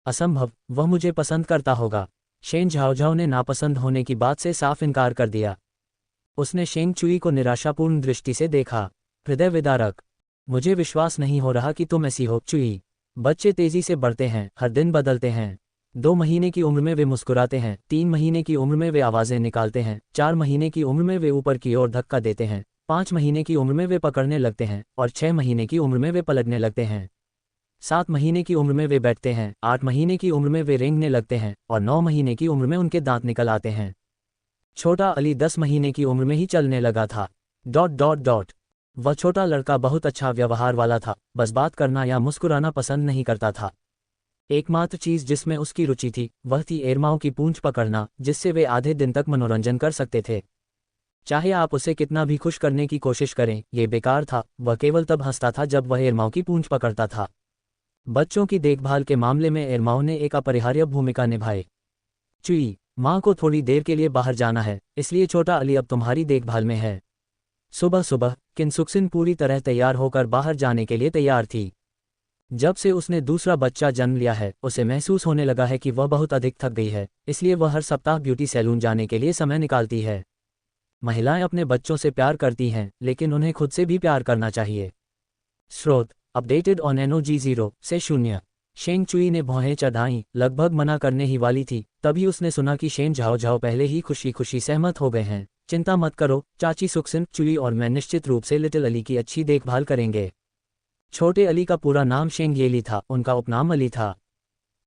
असंभव, वह मुझे पसंद करता होगा। शेन झाओझाओ ने नापसंद होने की बात से साफ इनकार कर दिया। उसने शेंग चुई को निराशापूर्ण दृष्टि से देखा। हृदय विदारक, मुझे विश्वास नहीं हो रहा कि तुम ऐसी हो चुई। बच्चे तेजी से बढ़ते हैं, हर दिन बदलते हैं। 2 महीने की उम्र में वे मुस्कुराते हैं, 3 महीने की उम्र में वे आवाज़ें निकालते हैं, 4 महीने की उम्र में वे ऊपर की ओर धक्का देते हैं, 5 महीने की उम्र में वे पकड़ने लगते हैं और 6 महीने की उम्र में वे पलटने लगते हैं। 7 महीने की उम्र में वे बैठते हैं, 8 महीने की उम्र में वे रेंगने लगते हैं और 9 महीने की उम्र में उनके दांत निकल आते हैं। छोटा अली 10 महीने की उम्र में ही चलने लगा था। ... वह छोटा लड़का बहुत अच्छा व्यवहार वाला था, बस बात करना या मुस्कुराना पसंद नहीं करता था। एकमात्र चीज़ जिसमें उसकी रुचि थी वह थी एरमाओं की पूंछ पकड़ना, जिससे वे आधे दिन तक मनोरंजन कर सकते थे। चाहे आप उसे कितना भी खुश करने की कोशिश करें, ये बेकार था। वह केवल तब हंसता था जब वह एरमाओं की पूंछ पकड़ता था। बच्चों की देखभाल के मामले में एरमाओं ने एक अपरिहार्य भूमिका निभाई। चुई, माँ को थोड़ी देर के लिए बाहर जाना है, इसलिए छोटा अली अब तुम्हारी देखभाल में है। सुबह सुबह किनसुक्सिन पूरी तरह तैयार होकर बाहर जाने के लिए तैयार थी। जब से उसने दूसरा बच्चा जन्म लिया है, उसे महसूस होने लगा है कि वह बहुत अधिक थक गई है, इसलिए वह हर सप्ताह ब्यूटी सैलून जाने के लिए समय निकालती है। महिलाएं अपने बच्चों से प्यार करती हैं, लेकिन उन्हें खुद से भी प्यार करना चाहिए। स्रोत अपडेटेड ऑन NOG0 से 0। शेंग चुई ने भौहें चढ़ाईं, लगभग मना करने ही वाली थी, तभी उसने सुना कि शेन झाओझाओ पहले ही खुशी खुशी सहमत हो गए हैं। चिंता मत करो चाची सुक्सिन, चुई और मैं निश्चित रूप से लिटिल अली की अच्छी देखभाल करेंगे। छोटे अली का पूरा नाम शेंग येली था, उनका उपनाम अली था।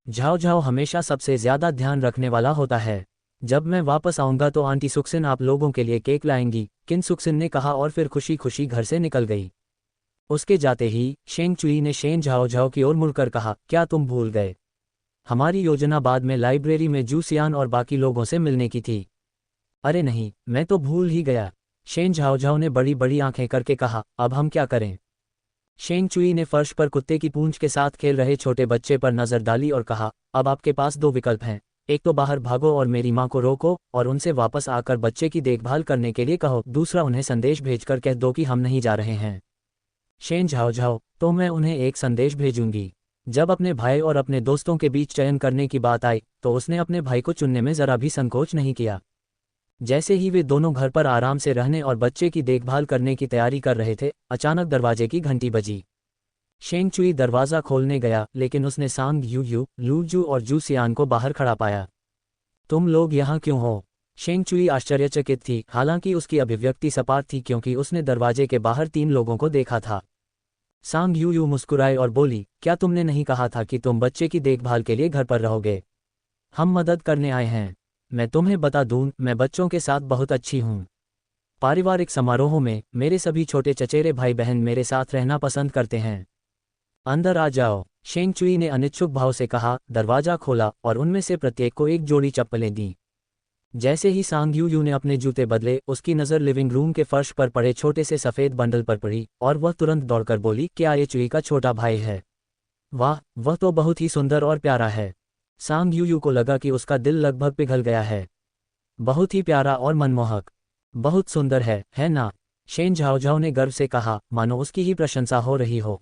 झाओझाओ हमेशा सबसे ज्यादा ध्यान रखने वाला होता है। जब मैं वापस आऊंगा तो आंटी सुक्सिन आप लोगों के लिए केक लाएंगी, किन सुक्सिन ने कहा और फिर खुशी खुशी घर से निकल गई। उसके जाते ही शेंग चुई ने शेन झाओझाओ की ओर मुड़कर कहा, क्या तुम भूल गए? हमारी योजना बाद में लाइब्रेरी में जूसियान और बाकी लोगों से मिलने की थी। अरे नहीं, मैं तो भूल ही गया। शेन झाओझाओ ने बड़ी बड़ी आंखें करके कहा, अब हम क्या करें? शेंग चुई ने फर्श पर कुत्ते की पूंछ के साथ खेल रहे छोटे बच्चे पर नजर डाली और कहा, अब आपके पास 2 विकल्प हैं। एक तो बाहर भागो और मेरी माँ को रोको और उनसे वापस आकर बच्चे की देखभाल करने के लिए कहो, दूसरा उन्हें संदेश भेजकर कह दो कि हम नहीं जा रहे हैं। शेन झाओझाओ, तो मैं उन्हें एक संदेश भेजूंगी। जब अपने भाई और अपने दोस्तों के बीच चयन करने की बात आई तो उसने अपने भाई को चुनने में जरा भी संकोच नहीं किया। जैसे ही वे दोनों घर पर आराम से रहने और बच्चे की देखभाल करने की तैयारी कर रहे थे, अचानक दरवाजे की घंटी बजी। शेंग चुई दरवाज़ा खोलने गया, लेकिन उसने सांग यूयू, लूजू और जूसियान को बाहर खड़ा पाया। तुम लोग यहाँ क्यों हो? शेंग चुई आश्चर्यचकित थी, हालांकि उसकी अभिव्यक्ति सपाट थी क्योंकि उसने दरवाजे के बाहर 3 लोगों को देखा था। सांग यूयू मुस्कुराए और बोली, क्या तुमने नहीं कहा था कि तुम बच्चे की देखभाल के लिए घर पर रहोगे? हम मदद करने आए हैं। मैं तुम्हें बता दूं, मैं बच्चों के साथ बहुत अच्छी हूँ। पारिवारिक समारोहों में मेरे सभी छोटे चचेरे भाई बहन मेरे साथ रहना पसंद करते हैं। अंदर आ जाओ। शेंग चुई ने अनिच्छुक भाव से कहा, दरवाजा खोला और उनमें से प्रत्येक को एक जोड़ी चप्पलें दी। जैसे ही सांग यूयू ने अपने जूते बदले, उसकी नज़र लिविंग रूम के फर्श पर पड़े छोटे से सफ़ेद बंडल पर पड़ी और वह तुरंत दौड़कर बोली, क्या ये चुई का छोटा भाई है? वाह, वह तो बहुत ही सुंदर और प्यारा है। सांग यूयू को लगा कि उसका दिल लगभग पिघल गया है। बहुत ही प्यारा और मनमोहक। बहुत सुंदर है ना? शेन झाओझाओ ने गर्व से कहा, मानो उसकी ही प्रशंसा हो रही हो।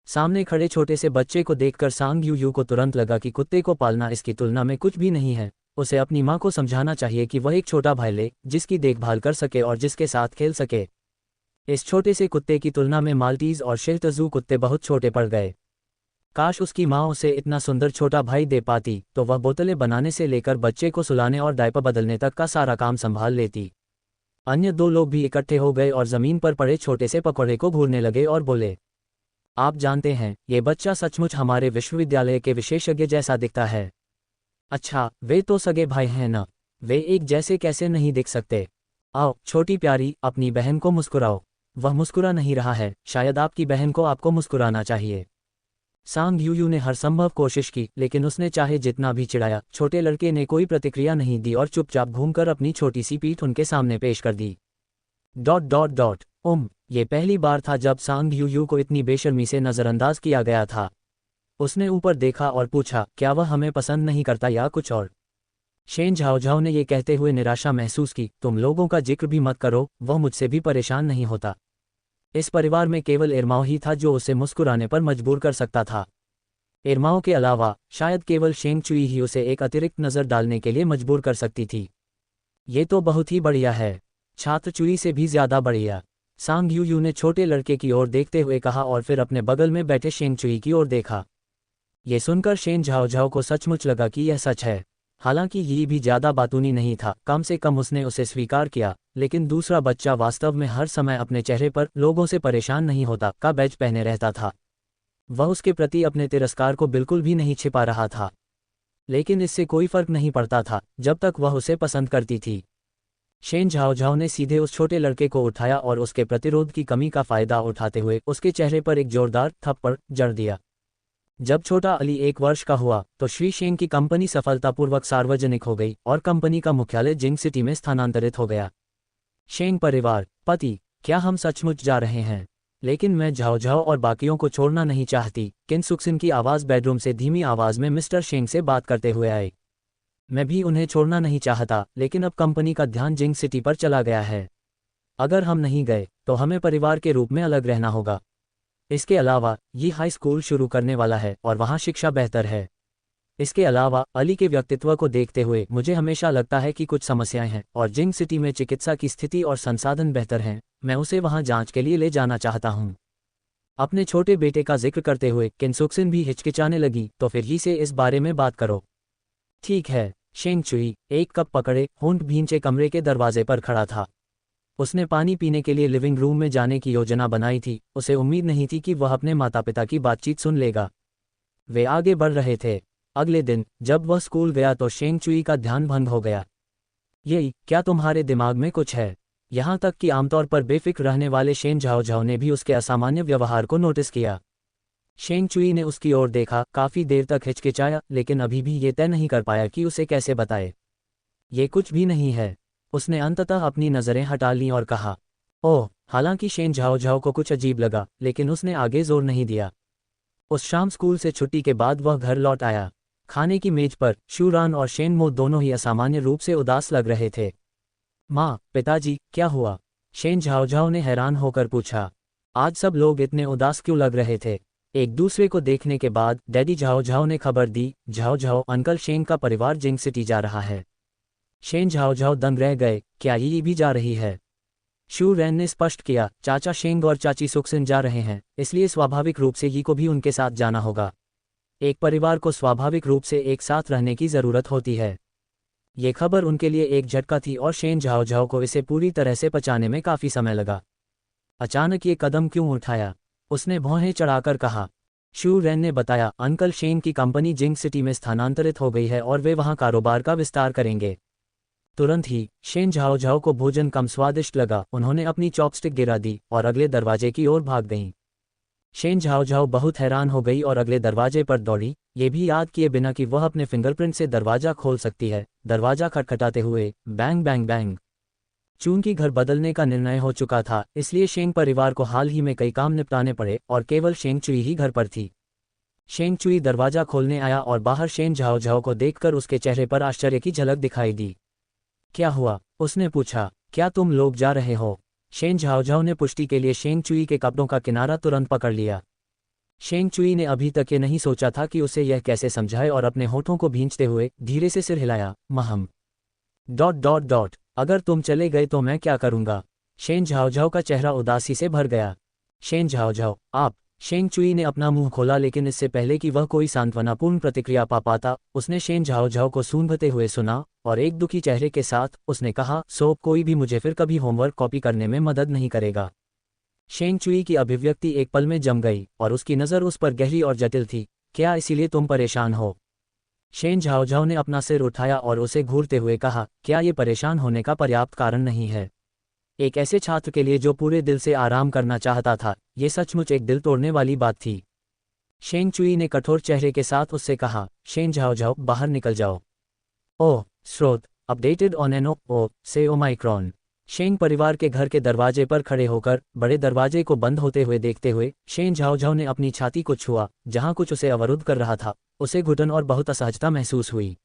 सामने खड़े छोटे से बच्चे को देखकर सांग यूयू को तुरंत लगा कि कुत्ते को पालना इसकी तुलना में कुछ भी नहीं है। उसे अपनी माँ को समझाना चाहिए कि वह एक छोटा भाई ले, जिसकी देखभाल कर सके और जिसके साथ खेल सके। इस छोटे से कुत्ते की तुलना में माल्टीज और शिह-त्ज़ू कुत्ते बहुत छोटे पड़ गए। काश उसकी माँ उसे इतना सुंदर छोटा भाई दे पाती, तो वह बोतलें बनाने से लेकर बच्चे को सुलाने और डायपर बदलने तक का सारा काम संभाल लेती। अन्य 2 लोग भी इकट्ठे हो गए और जमीन पर पड़े छोटे से पकौड़े को घूरने लगे और बोले, आप जानते हैं, ये बच्चा सचमुच हमारे विश्वविद्यालय के विशेषज्ञ जैसा दिखता है। अच्छा, वे तो सगे भाई हैं ना? वे एक जैसे कैसे नहीं दिख सकते? आओ छोटी प्यारी, अपनी बहन को मुस्कुराओ। वह मुस्कुरा नहीं रहा है, शायद आपकी बहन को आपको मुस्कुराना चाहिए। सांग यूयू ने हर संभव कोशिश की, लेकिन उसने चाहे जितना भी चिढ़ाया, छोटे लड़के ने कोई प्रतिक्रिया नहीं दी और चुपचाप घूमकर अपनी छोटी सी पीठ उनके सामने पेश कर दी। ... ये पहली बार था जब सांग यूयू को इतनी बेशर्मी से नज़रअंदाज किया गया था। उसने ऊपर देखा और पूछा, क्या वह हमें पसंद नहीं करता या कुछ और? शेन झाओझाओ ने यह कहते हुए निराशा महसूस की, तुम लोगों का जिक्र भी मत करो, वह मुझसे भी परेशान नहीं होता। इस परिवार में केवल एरमाओ ही था जो उसे मुस्कुराने पर मजबूर कर सकता था। इरमाओ के अलावा शायद केवल शेंग चुई ही उसे एक अतिरिक्त नज़र डालने के लिए मजबूर कर सकती थी। ये तो बहुत ही बढ़िया है। छात्र चुई से भी ज़्यादा बढ़िया, सांग यू ने छोटे लड़के की ओर देखते हुए कहा और फिर अपने बगल में बैठे शेंग चुई की ओर देखा। ये सुनकर शेन झाओ को सचमुच लगा कि यह सच है। हालांकि ये भी ज़्यादा बातूनी नहीं था, कम से कम उसने उसे स्वीकार किया, लेकिन दूसरा बच्चा वास्तव में हर समय अपने चेहरे पर लोगों से परेशान नहीं होता का बैज पहने रहता था। वह उसके प्रति अपने तिरस्कार को बिल्कुल भी नहीं छिपा रहा था, लेकिन इससे कोई फर्क नहीं पड़ता था जब तक वह उसे पसंद करती थी। शेन झाओ ने सीधे उस छोटे लड़के को उठाया और उसके प्रतिरोध की कमी का फायदा उठाते हुए उसके चेहरे पर एक जोरदार थप्पड़ जड़ दिया। जब छोटा अली 1 वर्ष का हुआ तो श्री शेंग की कंपनी सफलतापूर्वक सार्वजनिक हो गई और कंपनी का मुख्यालय जिंग सिटी में स्थानांतरित हो गया। शेंग परिवार, पति, क्या हम सचमुच जा रहे हैं? लेकिन मैं झाओ और बाकियों को छोड़ना नहीं चाहती। किन सुक्सिन की आवाज़ बेडरूम से धीमी आवाज़ में मिस्टर शेंग से बात करते हुए आई। मैं भी उन्हें छोड़ना नहीं चाहता, लेकिन अब कंपनी का ध्यान जिंग सिटी पर चला गया है। अगर हम नहीं गए तो हमें परिवार के रूप में अलग रहना होगा। इसके अलावा ये हाई स्कूल शुरू करने वाला है और वहाँ शिक्षा बेहतर है। इसके अलावा अली के व्यक्तित्व को देखते हुए मुझे हमेशा लगता है कि कुछ समस्याएं हैं और जिंग सिटी में चिकित्सा की स्थिति और संसाधन बेहतर हैं। मैं उसे वहां जांच के लिए ले जाना चाहता हूं। अपने छोटे बेटे का जिक्र करते हुए किन सुक्सिन भी हिचकिचाने लगी। तो फिर ही से इस बारे में बात करो। ठीक है। शेंग चुई एक कप पकड़े होंठ भींचे कमरे के दरवाजे पर खड़ा था। उसने पानी पीने के लिए लिविंग रूम में जाने की योजना बनाई थी। उसे उम्मीद नहीं थी कि वह अपने माता पिता की बातचीत सुन लेगा। वे आगे बढ़ रहे थे। अगले दिन जब वह स्कूल गया तो शेंग चुई का ध्यान भंग हो गया। यही, क्या तुम्हारे दिमाग में कुछ है? यहाँ तक कि आमतौर पर बेफिक्र रहने वाले शेन झाओ ने भी उसके असामान्य व्यवहार को नोटिस किया। शेंग चुई ने उसकी ओर देखा, काफ़ी देर तक हिचकिचाया, लेकिन अभी भी ये तय नहीं कर पाया कि उसे कैसे बताए। ये कुछ भी नहीं है। उसने अंततः अपनी नज़रें हटा लीं और कहा, ओह। हालांकि शेन झाओ को कुछ अजीब लगा, लेकिन उसने आगे जोर नहीं दिया। उस शाम स्कूल से छुट्टी के बाद वह घर लौट आया। खाने की मेज पर शूरान और शेन मो दोनों ही असामान्य रूप से उदास लग रहे थे। माँ, पिताजी, क्या हुआ? शेन झाओ ने हैरान होकर पूछा। आज सब लोग इतने उदास क्यों लग रहे थे? एक दूसरे को देखने के बाद डैडी झाओ ने खबर दी, झाओ अंकल शेन का परिवार जिंग सिटी जा रहा है। शेन झाओ दंग रह गए, क्या ये भी जा रही है? शू रैन ने स्पष्ट किया, चाचा शेंग और चाची सुक्सिन जा रहे हैं, इसलिए स्वाभाविक रूप से यी को भी उनके साथ जाना होगा। एक परिवार को स्वाभाविक रूप से एक साथ रहने की ज़रूरत होती है। ये खबर उनके लिए एक झटका थी और शेन झाओ को इसे पूरी तरह से पचाने में काफ़ी समय लगा। अचानक ये कदम क्यों उठाया? उसने भौहें चढ़ाकर कहा। शू रैन ने बताया, अंकल शेन की कंपनी जिंग सिटी में स्थानांतरित हो गई है और वे वहाँ कारोबार का विस्तार करेंगे। तुरंत ही शेन झाओ को भोजन कम स्वादिष्ट लगा। उन्होंने अपनी चॉपस्टिक गिरा दी और अगले दरवाजे की ओर भाग गईं। शेन झाओ बहुत हैरान हो गई और अगले दरवाजे पर दौड़ी, ये भी याद किए बिना कि वह अपने फिंगरप्रिंट से दरवाजा खोल सकती है। दरवाजा खटखटाते हुए बैंग बैंग बैंग। चूंकि घर बदलने का निर्णय हो चुका था, इसलिए शेंग परिवार को हाल ही में कई काम निपटाने पड़े और केवल शेंग चुई ही घर पर थी। शेंग चुई दरवाजा खोलने आया और बाहर शेन झाओ को देखकर उसके चेहरे पर आश्चर्य की झलक दिखाई दी। क्या हुआ? उसने पूछा। क्या तुम लोग जा रहे हो? शेन झाओ ने पुष्टि के लिए शेंग चुई के कपड़ों का किनारा तुरंत पकड़ लिया। शेंग चुई ने अभी तक ये नहीं सोचा था कि उसे यह कैसे समझाए और अपने होठों को भींचते हुए धीरे से सिर हिलाया। महम अगर तुम चले गए तो मैं क्या करूंगा? शेन झाओ का चेहरा उदासी से भर गया। शेन झाओ, आप? शेंग चुई ने अपना मुंह खोला, लेकिन इससे पहले कि वह कोई सांत्वनापूर्ण प्रतिक्रिया पा पाता, उसने शेन झाओ को सूंघते हुए सुना और एक दुखी चेहरे के साथ उसने कहा, सो कोई भी मुझे फिर कभी होमवर्क कॉपी करने में मदद नहीं करेगा। शेंग चुई की अभिव्यक्ति एक पल में जम गई और उसकी नज़र उस पर गहरी और जटिल थी। क्या इसीलिए तुम परेशान हो? शेन झाओ ने अपना सिर उठाया और उसे घूरते हुए कहा, क्या ये परेशान होने का पर्याप्त कारण नहीं है? एक ऐसे छात्र के लिए जो पूरे दिल से आराम करना चाहता था, ये सचमुच एक दिल तोड़ने वाली बात थी। शेंग चुई ने कठोर चेहरे के साथ उससे कहा, शेन झाओ, बाहर निकल जाओ। ओह, स्रोत अपडेटेड ऑन एन ओ से ओमाइक्रॉन। शेंग परिवार के घर के दरवाजे पर खड़े होकर बड़े दरवाजे को बंद होते हुए देखते हुए शेन झाओ ने अपनी छाती को छुआ, जहां कुछ उसे अवरुद्ध कर रहा था। उसे घुटन और बहुत असहजता महसूस हुई।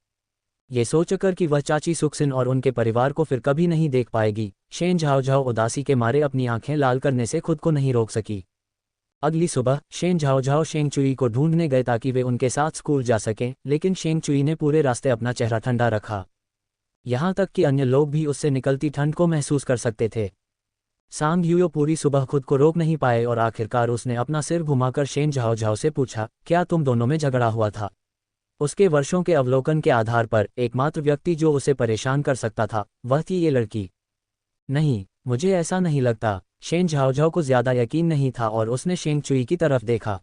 ये सोचकर कि वह चाची सुक्सिन और उनके परिवार को फिर कभी नहीं देख पाएगी, शेन झाओ उदासी के मारे अपनी आंखें लाल करने से खुद को नहीं रोक सकी। अगली सुबह शेन झाओझाओ शेंग चुई को ढूंढने गए ताकि वे उनके साथ स्कूल जा सकें, लेकिन शेंग चुई ने पूरे रास्ते अपना चेहरा ठंडा रखा। यहाँ तक कि अन्य लोग भी उससे निकलती ठंड को महसूस कर सकते थे। सांग यूयो पूरी सुबह खुद को रोक नहीं पाए और आखिरकार उसने अपना सिर घुमाकर शेन झाओझाओ से पूछा, क्या तुम दोनों में झगड़ा हुआ था? उसके वर्षों के अवलोकन के आधार पर एकमात्र व्यक्ति जो उसे परेशान कर सकता था वह थी ये लड़की। नहीं, मुझे ऐसा नहीं लगता। शेन झाओझाओ को ज्यादा यकीन नहीं था और उसने शेंग चुई की तरफ देखा।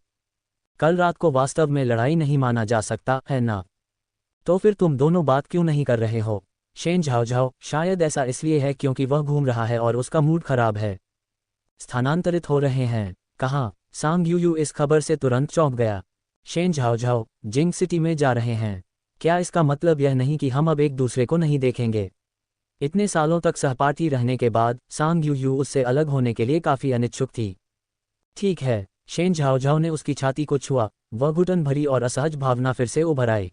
कल रात को वास्तव में लड़ाई नहीं माना जा सकता है ना? तो फिर तुम दोनों बात क्यों नहीं कर रहे हो? शेन झाओझाओ, शायद ऐसा इसलिए है क्योंकि वह घूम रहा है और उसका मूड खराब है। स्थानांतरित हो रहे हैं? कहाँ? सांग यूयू इस खबर से तुरंत चौंक गया। शेन झाओझाओ, जिंग सिटी में जा रहे हैं? क्या इसका मतलब यह नहीं कि हम अब एक दूसरे को नहीं देखेंगे? इतने सालों तक सहपाठी रहने के बाद सांग यूयू उससे अलग होने के लिए काफी अनिच्छुक थी। ठीक है। शेन झाओझाओ ने उसकी छाती को छुआ। वह घुटन भरी और असहज भावना फिर से उभर आई।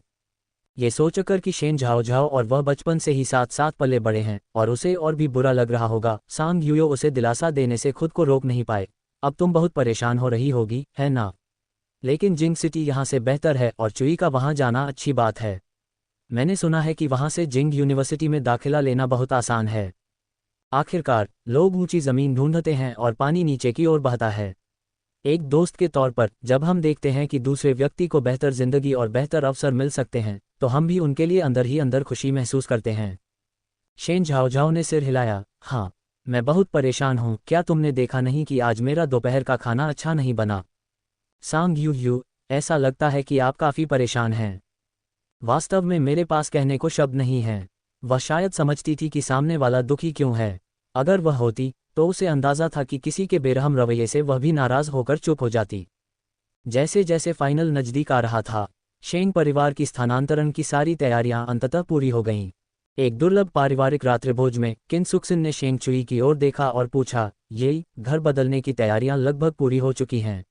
ये सोचकर कि शेन झाओझाओ और वह बचपन से ही साथ साथ पले बड़े हैं और उसे और भी बुरा लग रहा होगा, सांग यूयो उसे दिलासा देने से खुद को रोक नहीं पाए। अब तुम बहुत परेशान हो रही होगी, है ना? लेकिन जिंग सिटी यहाँ से बेहतर है और चुई का वहाँ जाना अच्छी बात है। मैंने सुना है कि वहाँ से जिंग यूनिवर्सिटी में दाखिला लेना बहुत आसान है। आखिरकार लोग ऊंची जमीन ढूंढते हैं और पानी नीचे की ओर बहता है। एक दोस्त के तौर पर जब हम देखते हैं कि दूसरे व्यक्ति को बेहतर जिंदगी और बेहतर अवसर मिल सकते हैं तो हम भी उनके लिए अंदर ही अंदर खुशी महसूस करते हैं। शेन झाओझाओ ने सिर हिलाया। हाँ, मैं बहुत परेशान हूँ। क्या तुमने देखा नहीं कि आज मेरा दोपहर का खाना अच्छा नहीं बना? सांग यूयू, ऐसा लगता है कि आप काफ़ी परेशान हैं। वास्तव में मेरे पास कहने को शब्द नहीं हैं। वह शायद समझती थी कि सामने वाला दुखी क्यों है। अगर वह होती तो उसे अंदाज़ा था कि किसी के बेरहम रवैये से वह भी नाराज़ होकर चुप हो जाती। जैसे जैसे फाइनल नज़दीक आ रहा था, शेंग परिवार की स्थानांतरण की सारी तैयारियां अंततः पूरी हो गईं। एक दुर्लभ पारिवारिक रात्रिभोज में किन सुक्सिन ने शेंग चुई की ओर देखा और पूछा, ये घर बदलने की तैयारियां लगभग पूरी हो चुकी हैं।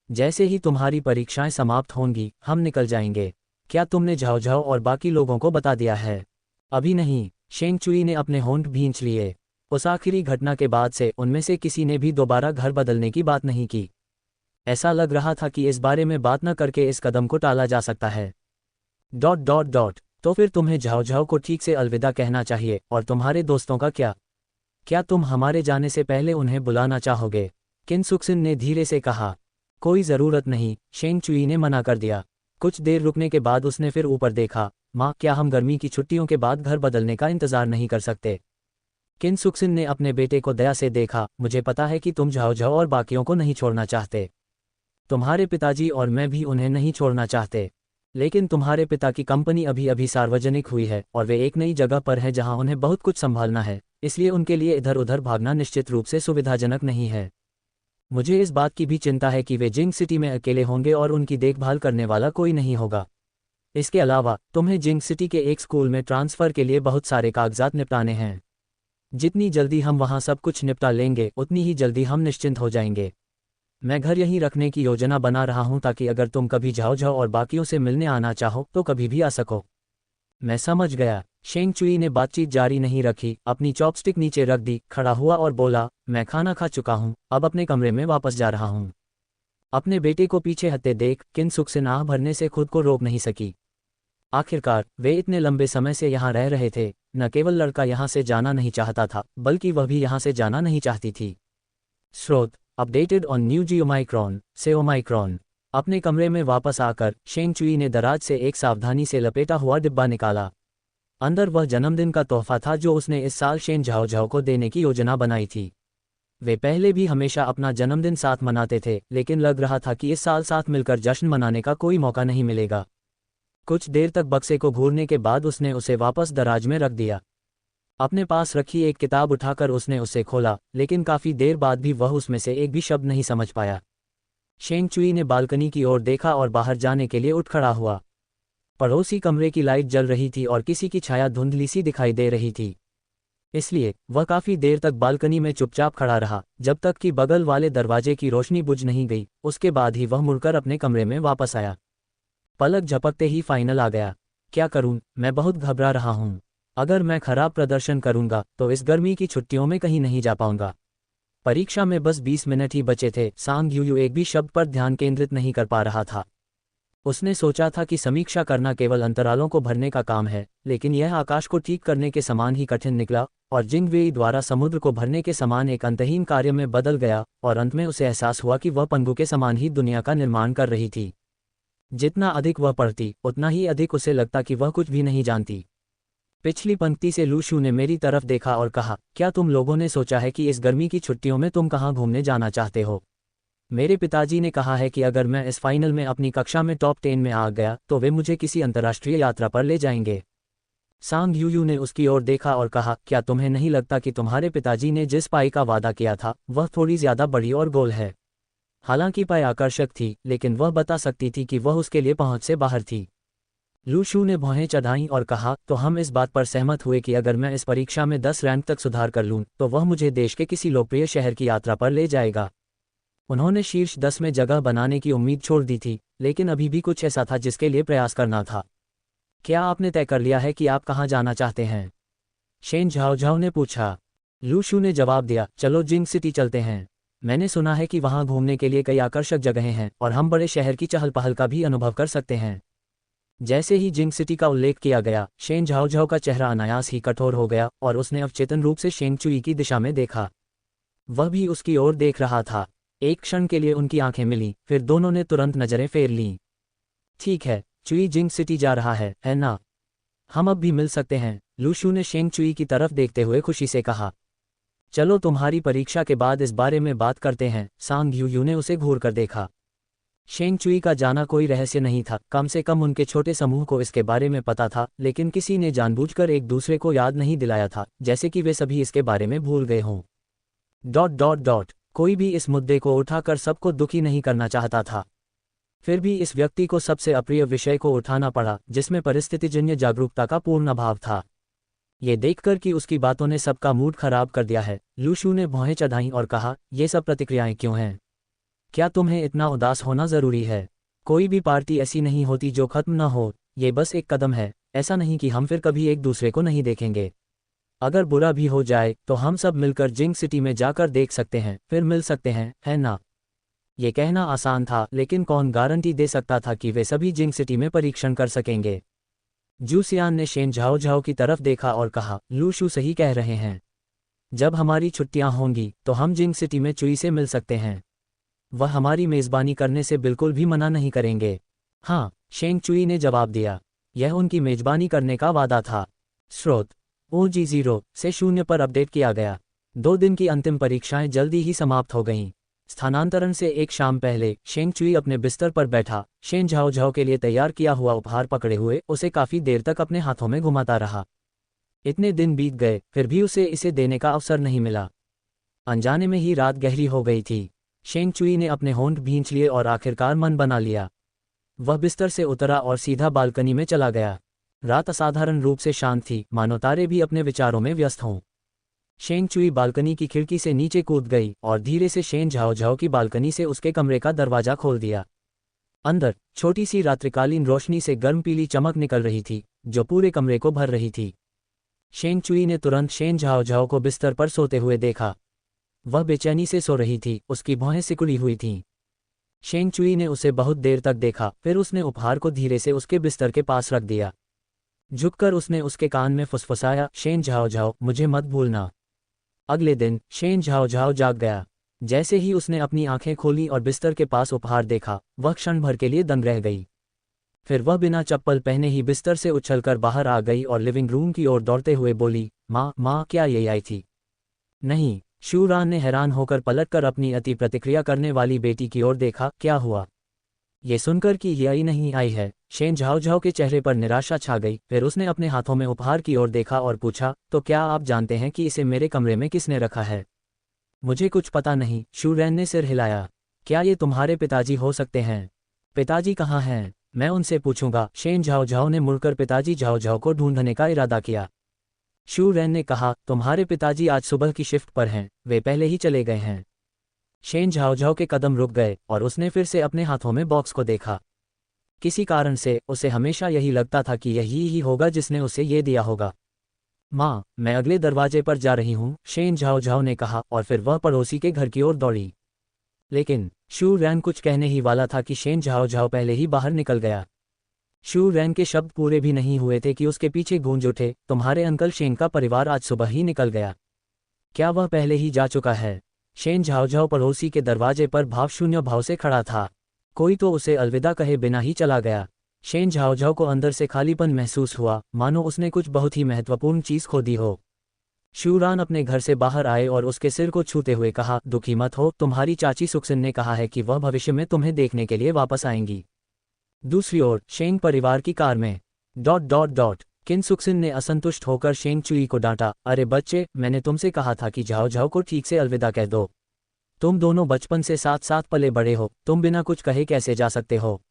जैसे ही तुम्हारी परीक्षाएं समाप्त होंगी हम निकल जाएंगे। क्या तुमने झाओझाओ और बाकी लोगों को बता दिया है? अभी नहीं। शेंग चुई ने अपने होंठ भींच लिए। उस आखिरी घटना के बाद से उनमें से किसी ने भी दोबारा घर बदलने की बात नहीं की। ऐसा लग रहा था कि इस बारे में बात न करके इस कदम को टाला जा सकता है। ... तो फिर तुम्हें झाओझाओ को ठीक से अलविदा कहना चाहिए। और तुम्हारे दोस्तों का क्या? क्या तुम हमारे जाने से पहले उन्हें बुलाना चाहोगे? किन सुक्सिन ने धीरे से कहा। कोई ज़रूरत नहीं, शेंग चुई ने मना कर दिया। कुछ देर रुकने के बाद उसने फिर ऊपर देखा। माँ, क्या हम गर्मी की छुट्टियों के बाद घर बदलने का इंतज़ार नहीं कर सकते? किन सुक्सिन ने अपने बेटे को दया से देखा। मुझे पता है कि तुम झाओझाओ और बाकियों को नहीं छोड़ना चाहते। तुम्हारे पिताजी और मैं भी उन्हें नहीं छोड़ना चाहते। लेकिन तुम्हारे पिता की कंपनी अभी अभी सार्वजनिक हुई है और वे एक नई जगह पर हैं जहां उन्हें बहुत कुछ संभालना है, इसलिए उनके लिए इधर उधर भागना निश्चित रूप से सुविधाजनक नहीं है। मुझे इस बात की भी चिंता है कि वे जिंग सिटी में अकेले होंगे और उनकी देखभाल करने वाला कोई नहीं होगा। इसके अलावा तुम्हें जिंग सिटी के एक स्कूल में ट्रांसफ़र के लिए बहुत सारे कागजात निपटाने हैं। जितनी जल्दी हम वहां सब कुछ निपटा लेंगे उतनी ही जल्दी हम निश्चिंत हो जाएंगे। मैं घर यहीं रखने की योजना बना रहा हूं ताकि अगर तुम कभी झाओझाओ और बाकियों से मिलने आना चाहो तो कभी भी आ सको। मैं समझ गया। शेंग चुई ने बातचीत जारी नहीं रखी, अपनी चॉपस्टिक नीचे रख दी, खड़ा हुआ और बोला, मैं खाना खा चुका हूं, अब अपने कमरे में वापस जा रहा हूं। अपने बेटे को पीछे हटते देख किन सुक्सिन आह भरने से खुद को रोक नहीं सकी। आखिरकार वे इतने लंबे समय से यहाँ रह रहे थे। न केवल लड़का यहाँ से जाना नहीं चाहता था बल्कि वह भी यहाँ से जाना नहीं चाहती थी। स्रोत अपडेटेड ऑन न्यू जियोमाइक्रॉन से ओमाइक्रॉन। अपने कमरे में वापस आकर शेंग चुई ने दराज से एक सावधानी से लपेटा हुआ डिब्बा निकाला। अंदर वह जन्मदिन का तोहफा था जो उसने इस साल शेन झाओझाओ को देने की योजना बनाई थी। वे पहले भी हमेशा अपना जन्मदिन साथ मनाते थे, लेकिन लग रहा था कि इस साल साथ मिलकर जश्न मनाने का कोई मौका नहीं मिलेगा। कुछ देर तक बक्से को घूरने के बाद उसने उसे वापस दराज में रख दिया। अपने पास रखी एक किताब उठाकर उसने उसे खोला, लेकिन काफ़ी देर बाद भी वह उसमें से एक भी शब्द नहीं समझ पाया। शेंग चुई ने बालकनी की ओर देखा और बाहर जाने के लिए उठ खड़ा हुआ। पड़ोसी कमरे की लाइट जल रही थी और किसी की छाया धुंधली सी दिखाई दे रही थी। इसलिए वह काफ़ी देर तक बालकनी में चुपचाप खड़ा रहा, जब तक कि बगल वाले दरवाजे की रोशनी बुझ नहीं गई। उसके बाद ही वह मुड़कर अपने कमरे में वापस आया। पलक झपकते ही फाइनल आ गया। क्या करूं, मैं बहुत घबरा रहा हूं। अगर मैं खराब प्रदर्शन करूंगा तो इस गर्मी की छुट्टियों में कहीं नहीं जा पाऊंगा। परीक्षा में बस 20 मिनट ही बचे थे। सांग यूयू एक भी शब्द पर ध्यान केंद्रित नहीं कर पा रहा था। उसने सोचा था कि समीक्षा करना केवल अंतरालों को भरने का काम है, लेकिन यह आकाश को ठीक करने के समान ही कठिन निकला और जिंगवेई द्वारा समुद्र को भरने के समान एक अंतहीन कार्य में बदल गया। और अंत में उसे एहसास हुआ कि वह पंगु के समान ही दुनिया का निर्माण कर रही थी। जितना अधिक वह पढ़ती, उतना ही अधिक उसे लगता कि वह कुछ भी नहीं जानती। पिछली पंक्ति से लू शू ने मेरी तरफ देखा और कहा, क्या तुम लोगों ने सोचा है कि इस गर्मी की छुट्टियों में तुम कहाँ घूमने जाना चाहते हो? मेरे पिताजी ने कहा है कि अगर मैं इस फाइनल में अपनी कक्षा में टॉप 10 में आ गया तो वे मुझे किसी अंतर्राष्ट्रीय यात्रा पर ले जाएंगे। सांग यूयू ने उसकी ओर देखा और कहा, क्या तुम्हें नहीं लगता कि तुम्हारे पिताजी ने जिस पाई का वादा किया था वह थोड़ी ज्यादा बड़ी और गोल है? हालांकि पाई आकर्षक थी, लेकिन वह बता सकती थी कि वह उसके लिए पहुंच से बाहर थी। लू शू ने भौहें चढ़ाईं और कहा, तो हम इस बात पर सहमत हुए कि अगर मैं इस परीक्षा में 10 रैंक तक सुधार कर लूं तो वह मुझे देश के किसी लोकप्रिय शहर की यात्रा पर ले जाएगा। उन्होंने शीर्ष 10 में जगह बनाने की उम्मीद छोड़ दी थी, लेकिन अभी भी कुछ ऐसा था जिसके लिए प्रयास करना था। क्या आपने तय कर लिया है कि आप कहाँ जाना चाहते हैं? शेन झाओझाओ ने पूछा। लू शू ने जवाब दिया, चलो जिंग सिटी चलते हैं। मैंने सुना है कि वहाँ घूमने के लिए कई आकर्षक जगहें हैं और हम बड़े शहर की चहल पहल का भी अनुभव कर सकते हैं। जैसे ही जिंग सिटी का उल्लेख किया गया, शेन झाओझाओ का चेहरा अनायास ही कठोर हो गया और उसने अवचेतन रूप से शेंग चुई की दिशा में देखा। वह भी उसकी ओर देख रहा था। एक क्षण के लिए उनकी आंखें मिली, फिर दोनों ने तुरंत नजरें फेर लीं। ठीक है, चुई जिंग सिटी जा रहा है ना? हम अब भी मिल सकते हैं, लू शू ने शेंग चुई की तरफ देखते हुए खुशी से कहा। चलो तुम्हारी परीक्षा के बाद इस बारे में बात करते हैं। सांग यूयू ने उसे घूर कर देखा। शेंग चुई का जाना कोई रहस्य नहीं था, कम से कम उनके छोटे समूह को इसके बारे में पता था, लेकिन किसी ने जानबूझकर एक दूसरे को याद नहीं दिलाया था, जैसे कि वे सभी इसके बारे में भूल गए हों। ... कोई भी इस मुद्दे को उठाकर सबको दुखी नहीं करना चाहता था। फिर भी इस व्यक्ति को सबसे अप्रिय विषय को उठाना पड़ा, जिसमें परिस्थितिजन्य जागरूकता का पूर्ण अभाव था। ये देखकर कि उसकी बातों ने सबका मूड खराब कर दिया है, लू शू ने भौहें चढ़ाईं और कहा, ये सब प्रतिक्रियाएं क्यों हैं? क्या तुम्हें इतना उदास होना जरूरी है? कोई भी पार्टी ऐसी नहीं होती जो खत्म न हो, ये बस एक कदम है। ऐसा नहीं कि हम फिर कभी एक दूसरे को नहीं देखेंगे। अगर बुरा भी हो जाए तो हम सब मिलकर जिंग सिटी में जाकर देख सकते हैं, फिर मिल सकते हैं, है ना? ये कहना आसान था, लेकिन कौन गारंटी दे सकता था कि वे सभी जिंग सिटी में परीक्षण कर सकेंगे? जूसियान ने शेन झाओझाओ की तरफ देखा और कहा, लू शू सही कह रहे हैं। जब हमारी छुट्टियां होंगी तो हम जिंग सिटी में चुई से मिल सकते हैं। वह हमारी मेज़बानी करने से बिल्कुल भी मना नहीं करेंगे। हाँ, शेंग चुई ने जवाब दिया। यह उनकी मेजबानी करने का वादा था। स्रोत OG0 से 0 पर अपडेट किया गया। 2 दिन की अंतिम परीक्षाएं जल्दी ही समाप्त हो गईं। स्थानांतरण से एक शाम पहले शेंग चुई अपने बिस्तर पर बैठा, शेन झाओझाओ के लिए तैयार किया हुआ उपहार पकड़े हुए उसे काफी देर तक अपने हाथों में घुमाता रहा। इतने दिन बीत गए, फिर भी उसे इसे देने का अवसर नहीं मिला। अनजाने में ही रात गहरी हो गई थी। शेंग चुई ने अपने होंठ भींच लिए और आखिरकार मन बना लिया। वह बिस्तर से उतरा और सीधा बालकनी में चला गया। रात असाधारण रूप से शांत थी, मानो तारे भी अपने विचारों में व्यस्त हों। शेंग चुई बालकनी की खिड़की से नीचे कूद गई और धीरे से शेन झाओझाओ की बालकनी से उसके कमरे का दरवाजा खोल दिया। अंदर छोटी सी रात्रिकालीन रोशनी से गर्म पीली चमक निकल रही थी, जो पूरे कमरे को भर रही थी। शेंग चुई ने तुरंत शेन झाओझाओ को बिस्तर पर सोते हुए देखा। वह बेचैनी से सो रही थी, उसकी भौहें सिकुड़ी हुई थीं। शेंग चुई ने उसे बहुत देर तक देखा, फिर उसने उपहार को धीरे से उसके बिस्तर के पास रख दिया। झुककर उसने उसके कान में फुसफुसाया, शेन झाओझाओ, मुझे मत भूलना। अगले दिन शेन झाओझाओ जाग गया। जैसे ही उसने अपनी आंखें खोली और बिस्तर के पास उपहार देखा, वह क्षण भर के लिए दंग रह गई। फिर वह बिना चप्पल पहने ही बिस्तर से उछलकर बाहर आ गई और लिविंग रूम की ओर दौड़ते हुए बोली, माँ, क्या यही आई थी? नहीं। शू रान ने हैरान होकर पलटकर अपनी अति प्रतिक्रिया करने वाली बेटी की ओर देखा। क्या हुआ? ये सुनकर कि ये आई नहीं आई है, शेन झाओझाओ के चेहरे पर निराशा छा गई। फिर उसने अपने हाथों में उपहार की ओर देखा और पूछा, तो क्या आप जानते हैं कि इसे मेरे कमरे में किसने रखा है? मुझे कुछ पता नहीं, शू रैन ने सिर हिलाया। क्या ये तुम्हारे पिताजी हो सकते हैं? पिताजी कहाँ हैं? मैं उनसे पूछूंगा। शेन झाओझाओ ने मुड़कर पिताजी झाओझाओ को ढूंढने का इरादा किया। शू रैन ने कहा, तुम्हारे पिताजी आज सुबह की शिफ्ट पर हैं, वे पहले ही चले गए हैं। शेन झाओझाओ के कदम रुक गए और उसने फिर से अपने हाथों में बॉक्स को देखा। किसी कारण से उसे हमेशा यही लगता था कि यही ही होगा जिसने उसे ये दिया होगा। माँ, मैं अगले दरवाजे पर जा रही हूँ, शेन झाओ झाओ ने कहा और फिर वह पड़ोसी के घर की ओर दौड़ी। लेकिन शू रैन कुछ कहने ही वाला था कि शेन झाओ झाओ पहले ही बाहर निकल गया। शू रैन के शब्द पूरे भी नहीं हुए थे कि उसके पीछे गूंज उठे, तुम्हारे अंकल शेन का परिवार आज सुबह ही निकल गया। क्या वह पहले ही जा चुका है? शेन झाओ झाओ पड़ोसी के दरवाजे पर भावशून्य भाव से खड़ा था। कोई तो उसे अलविदा कहे बिना ही चला गया। शेन झाओ झाओ को अंदर से खालीपन महसूस हुआ, मानो उसने कुछ बहुत ही महत्वपूर्ण चीज खो दी हो। शू रान अपने घर से बाहर आए और उसके सिर को छूते हुए कहा, दुखी मत हो, तुम्हारी चाची सुक्सिन ने कहा है कि वह भविष्य में तुम्हें देखने के लिए वापस आएंगी। दूसरी ओर शेंग परिवार की कार में किन सुक्सिन ने असंतुष्ट होकर शेंग चुई को डांटा, अरे बच्चे, मैंने तुमसे कहा था कि झाओ झाओ को ठीक से अलविदा कह दो। तुम दोनों बचपन से साथ साथ पले बड़े हो, तुम बिना कुछ कहे कैसे जा सकते हो?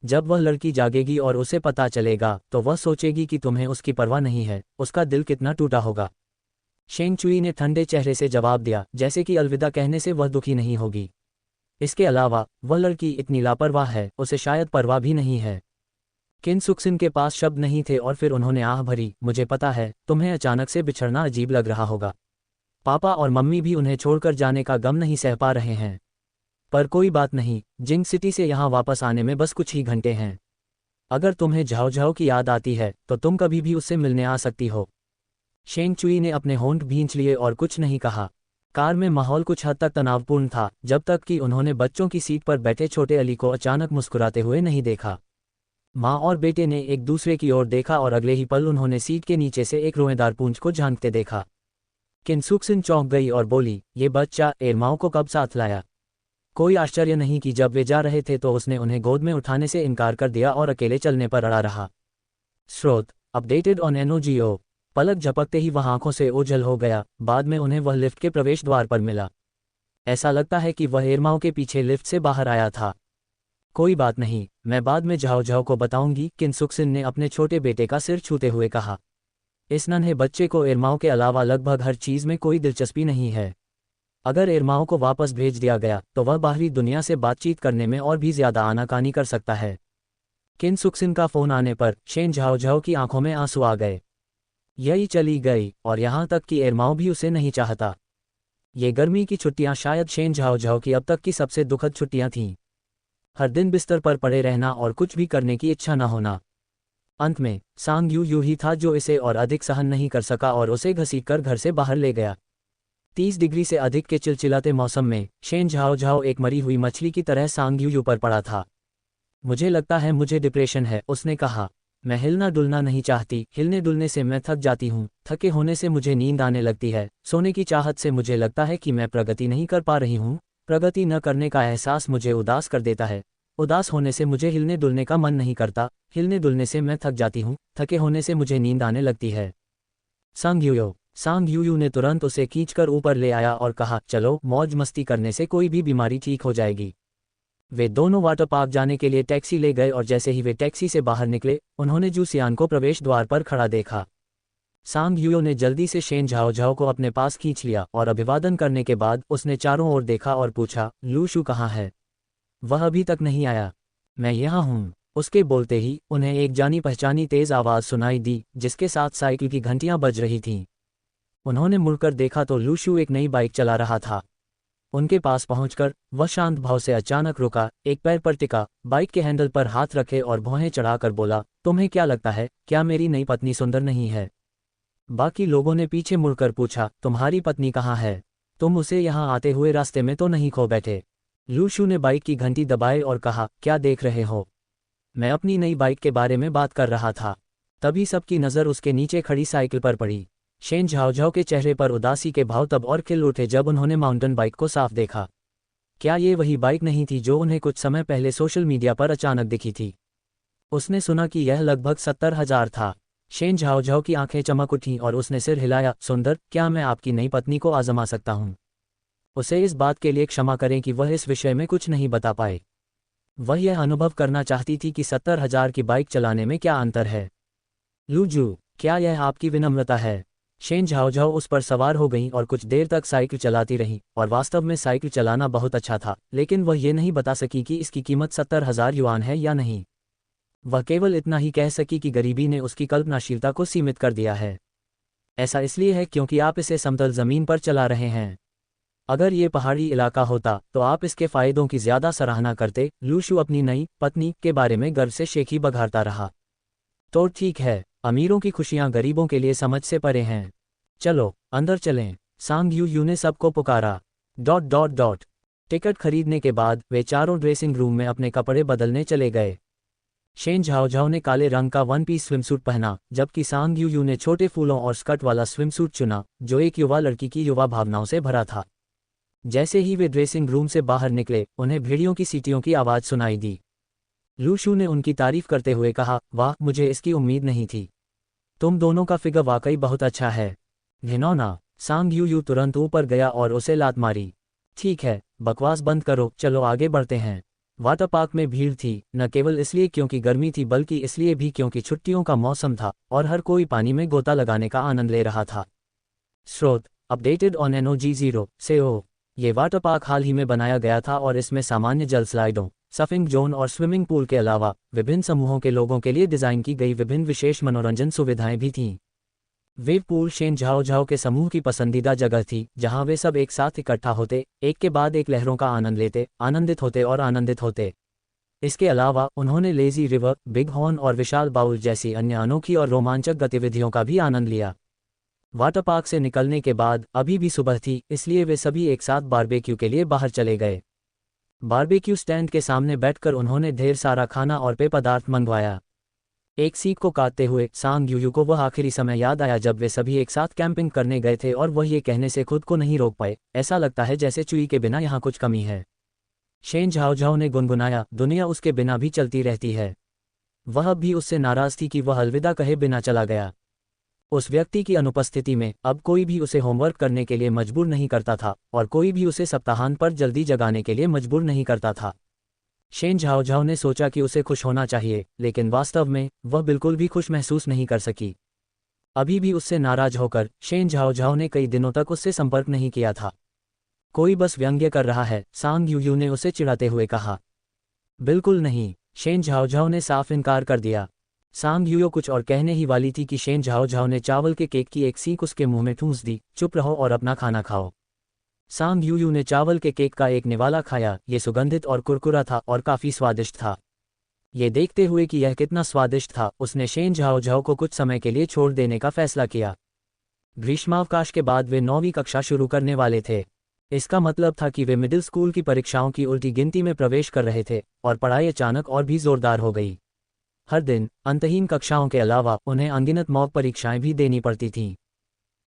जब वह लड़की जागेगी और उसे पता चलेगा तो वह सोचेगी कि तुम्हें उसकी परवाह नहीं है, उसका दिल कितना टूटा होगा। शेंग चुई ने ठंडे चेहरे से जवाब दिया, जैसे कि अलविदा कहने से वह दुखी नहीं होगी। इसके अलावा वह लड़की इतनी लापरवाह है, उसे शायद परवाह भी नहीं है। किन सुक्सिन के पास शब्द नहीं थे और फिर उन्होंने आह भरी, मुझे पता है तुम्हें अचानक से बिछड़ना अजीब लग रहा होगा। पापा और मम्मी भी उन्हें छोड़कर जाने का गम नहीं सह पा रहे हैं। पर कोई बात नहीं, जिंग सिटी से यहाँ वापस आने में बस कुछ ही घंटे हैं। अगर तुम्हें झाओ झाओ की याद आती है तो तुम कभी भी उससे मिलने आ सकती हो। शेंग चुई ने अपने होंठ भींच लिए और कुछ नहीं कहा। कार में माहौल कुछ हद तक तनावपूर्ण था, जब तक कि उन्होंने बच्चों की सीट पर बैठे छोटे अली को अचानक मुस्कुराते हुए नहीं देखा। माँ और बेटे ने एक दूसरे की ओर देखा और अगले ही पल उन्होंने सीट के नीचे से एक रोएदार पूंछ को झांकते देखा। किन सुक्सिन चौंक गई और बोली, ये बच्चा एरमाओ को कब साथ लाया? कोई आश्चर्य नहीं कि जब वे जा रहे थे तो उसने उन्हें गोद में उठाने से इनकार कर दिया और अकेले चलने पर अड़ा रहा। स्रोत अपडेटेड ऑन एनओजीओ। पलक झपकते ही वह आंखों से ओझल हो गया। बाद में उन्हें वह लिफ्ट के प्रवेश द्वार पर मिला। ऐसा लगता है कि वह एरमाओ के पीछे लिफ्ट से बाहर आया था। कोई बात नहीं, मैं बाद में झाओ झाओ को बताऊंगी, किन सुक्सिन ने अपने छोटे बेटे का सिर छूते हुए कहा। इस नन्हे बच्चे को एरमाओ के अलावा लगभग हर चीज में कोई दिलचस्पी नहीं है। अगर एरमाओ को वापस भेज दिया गया तो वह बाहरी दुनिया से बातचीत करने में और भी ज्यादा आनाकानी कर सकता है। किन सुक्सिन का फोन आने पर शेन झाओ झाओ की आंखों में आंसू आ गए। यही चली गई और यहाँ तक कि एरमाओ भी उसे नहीं चाहता। ये गर्मी की छुट्टियां शायद शेन झाओ झाओ की अब तक की सबसे दुखद छुट्टियां थीं। हर दिन बिस्तर पर पड़े रहना और कुछ भी करने की इच्छा न होना। अंत में सांग यू ही था जो इसे और अधिक सहन नहीं कर सका और उसे घसीटकर घर से बाहर ले गया। 30 डिग्री से अधिक के चिलचिलाते मौसम में शेन झाओ झाओ एक मरी हुई मछली की तरह सांग यू पर पड़ा था। मुझे लगता है मुझे डिप्रेशन है, उसने कहा। मैं हिलना डुलना नहीं चाहती, हिलने डुलने से मैं थक जाती हूँ, थके होने से मुझे नींद आने लगती है, सोने की चाहत से मुझे लगता है कि मैं प्रगति नहीं कर पा रही हूँ, प्रगति न करने का एहसास मुझे उदास कर देता है, उदास होने से मुझे हिलने डुलने का मन नहीं करता, हिलने डुलने से मैं थक जाती हूँ, थके होने से मुझे नींद आने लगती है। सांग यूयू ने तुरंत उसे खींचकर ऊपर ले आया और कहा, चलो, मौज मस्ती करने से कोई भी बीमारी ठीक हो जाएगी। वे दोनों वाटर पार्क जाने के लिए टैक्सी ले गए और जैसे ही वे टैक्सी से बाहर निकले उन्होंने जूसियान को प्रवेश द्वार पर खड़ा देखा। सांग यूयो ने जल्दी से शेन झाओ झाओ को अपने पास खींच लिया और अभिवादन करने के बाद उसने चारों ओर देखा और पूछा, लू शू कहाँ है? वह अभी तक नहीं आया। मैं यहाँ हूँ। उसके बोलते ही उन्हें एक जानी पहचानी तेज आवाज़ सुनाई दी जिसके साथ साइकिल की घंटियां बज रही थीं। उन्होंने मुड़कर देखा तो लू शू एक नई बाइक चला रहा था। उनके पास पहुंचकर वह शांत भाव से अचानक रुका, एक पैर पर टिका, बाइक के हैंडल पर हाथ रखे और भौहें चढ़ाकर बोला, तुम्हें क्या लगता है, क्या मेरी नई पत्नी सुंदर नहीं है? बाकी लोगों ने पीछे मुड़कर पूछा, तुम्हारी पत्नी कहाँ है? तुम उसे यहाँ आते हुए रास्ते में तो नहीं खो बैठे? लू शू ने बाइक की घंटी दबाए और कहा, क्या देख रहे हो? मैं अपनी नई बाइक के बारे में बात कर रहा था। तभी सबकी नज़र उसके नीचे खड़ी साइकिल पर पड़ी। शेन झाओ झाओ के चेहरे पर उदासी के भाव तब और खिल उठे जब उन्होंने माउंटेन बाइक को साफ देखा। क्या ये वही बाइक नहीं थी जो उन्हें कुछ समय पहले सोशल मीडिया पर अचानक दिखी थी? उसने सुना कि यह लगभग 70,000 था। शेन झाओ झाओ की आंखें चमक उठीं और उसने सिर हिलाया, सुंदर, क्या मैं आपकी नई पत्नी को आजमा सकता हूँ? उसे इस बात के लिए क्षमा करें कि वह इस विषय में कुछ नहीं बता पाए। वह यह अनुभव करना चाहती थी कि 70,000 की बाइक चलाने में क्या अंतर है। लूजू, क्या यह आपकी विनम्रता है? शेन झाओ झाओ उस पर सवार हो गईं और कुछ देर तक साइकिल चलाती रहीं और वास्तव में साइकिल चलाना बहुत अच्छा था, लेकिन वह ये नहीं बता सकी कि इसकी कीमत 70,000 युआन है या नहीं। वह केवल इतना ही कह सकी कि गरीबी ने उसकी कल्पनाशीलता को सीमित कर दिया है। ऐसा इसलिए है क्योंकि आप इसे समतल ज़मीन पर चला रहे हैं। अगर ये पहाड़ी इलाका होता तो आप इसके फ़ायदों की ज़्यादा सराहना करते। लू शू अपनी नई पत्नी के बारे में गर्व से शेखी बघारता रहा। तो ठीक है, अमीरों की खुशियां गरीबों के लिए समझ से परे हैं। चलो अंदर चलें, सांग यू ने सबको पुकारा। टिकट खरीदने के बाद वे चारों ड्रेसिंग रूम में अपने कपड़े बदलने चले गए। शेन झाओझाओ ने काले रंग का वन पीस स्विमसूट पहना, जबकि सांग यू ने छोटे फूलों और स्कर्ट वाला स्विमसूट चुना, जो एक युवा लड़की की युवा भावनाओं से भरा था। जैसे ही वे ड्रेसिंग रूम से बाहर निकले, उन्हें भेड़ियों की सीटियों की आवाज़ सुनाई दी। लू शू ने उनकी तारीफ करते हुए कहा, वाह, मुझे इसकी उम्मीद नहीं थी। तुम दोनों का फिगर वाकई बहुत अच्छा है। घिनौना। सांग यू तुरंत ऊपर गया और उसे लात मारी। ठीक है, बकवास बंद करो, चलो आगे बढ़ते हैं। वाटर पार्क में भीड़ थी, न केवल इसलिए क्योंकि गर्मी थी बल्कि इसलिए भी क्योंकि छुट्टियों का मौसम था और हर कोई पानी में गोता लगाने का आनंद ले रहा था। स्रोत अपडेटेड ऑन NOG0 से ये वाटर पार्क हाल ही में बनाया गया था और इसमें सामान्य जल स्लाइडों, सर्फिंग जोन और स्विमिंग पूल के अलावा विभिन्न समूहों के लोगों के लिए डिज़ाइन की गई विभिन्न विशेष मनोरंजन सुविधाएं भी थीं। वेव पूल शेन झाओझाओ के समूह की पसंदीदा जगह थी, जहां वे सब एक साथ इकट्ठा होते, एक के बाद एक लहरों का आनंद लेते, आनंदित होते और आनंदित होते। इसके अलावा उन्होंने लेजी रिवर, बिग हॉर्न और विशाल बाउल जैसी अन्य अनोखी और रोमांचक गतिविधियों का भी आनंद लिया। वाटर पार्क से निकलने के बाद अभी भी सुबह थी, इसलिए वे सभी एक साथ बारबेक्यू के लिए बाहर चले गए। बारबेक्यू स्टैंड के सामने बैठकर उन्होंने ढेर सारा खाना और पेय पदार्थ मंगवाया। एक सीख को काटते हुए सांग यू को वह आखिरी समय याद आया जब वे सभी एक साथ कैंपिंग करने गए थे और वह ये कहने से खुद को नहीं रोक पाए, ऐसा लगता है जैसे चुई के बिना यहाँ कुछ कमी है। शेन झाओझाओ ने गुनगुनाया, दुनिया उसके बिना भी चलती रहती है। वह भी उससे नाराज थी कि वह अलविदा कहे बिना चला गया। उस व्यक्ति की अनुपस्थिति में अब कोई भी उसे होमवर्क करने के लिए मजबूर नहीं करता था और कोई भी उसे सप्ताहांत पर जल्दी जगाने के लिए मजबूर नहीं करता था। शेन झाओझाओ ने सोचा कि उसे खुश होना चाहिए, लेकिन वास्तव में वह बिल्कुल भी खुश महसूस नहीं कर सकी। अभी भी उससे नाराज होकर शेन झाओझाओ ने कई दिनों तक उससे संपर्क नहीं किया था। कोई बस व्यंग्य कर रहा है, सांग यू ने उसे चिढ़ाते हुए कहा। बिल्कुल नहीं, शेन झाओझाओ ने साफ इनकार कर दिया। सांग यू कुछ और कहने ही वाली थी कि शेन झाओझाओ ने चावल के केक की एक सीख उसके मुंह में ठूंस दी। चुप रहो और अपना खाना खाओ। सांग यू ने चावल के केक का एक निवाला खाया। ये सुगंधित और कुरकुरा था और काफी स्वादिष्ट था। ये देखते हुए कि यह कितना स्वादिष्ट था, उसने शेन झाओझाओ को कुछ समय के लिए छोड़ देने का फैसला किया। ग्रीष्मावकाश के बाद वे 9वीं कक्षा शुरू करने वाले थे। इसका मतलब था कि वे मिडिल स्कूल की परीक्षाओं की उल्टी गिनती में प्रवेश कर रहे थे और पढ़ाई अचानक और भी जोरदार हो गई। हर दिन अंतहीन कक्षाओं के अलावा उन्हें अनगिनत मॉक परीक्षाएं भी देनी पड़ती थीं।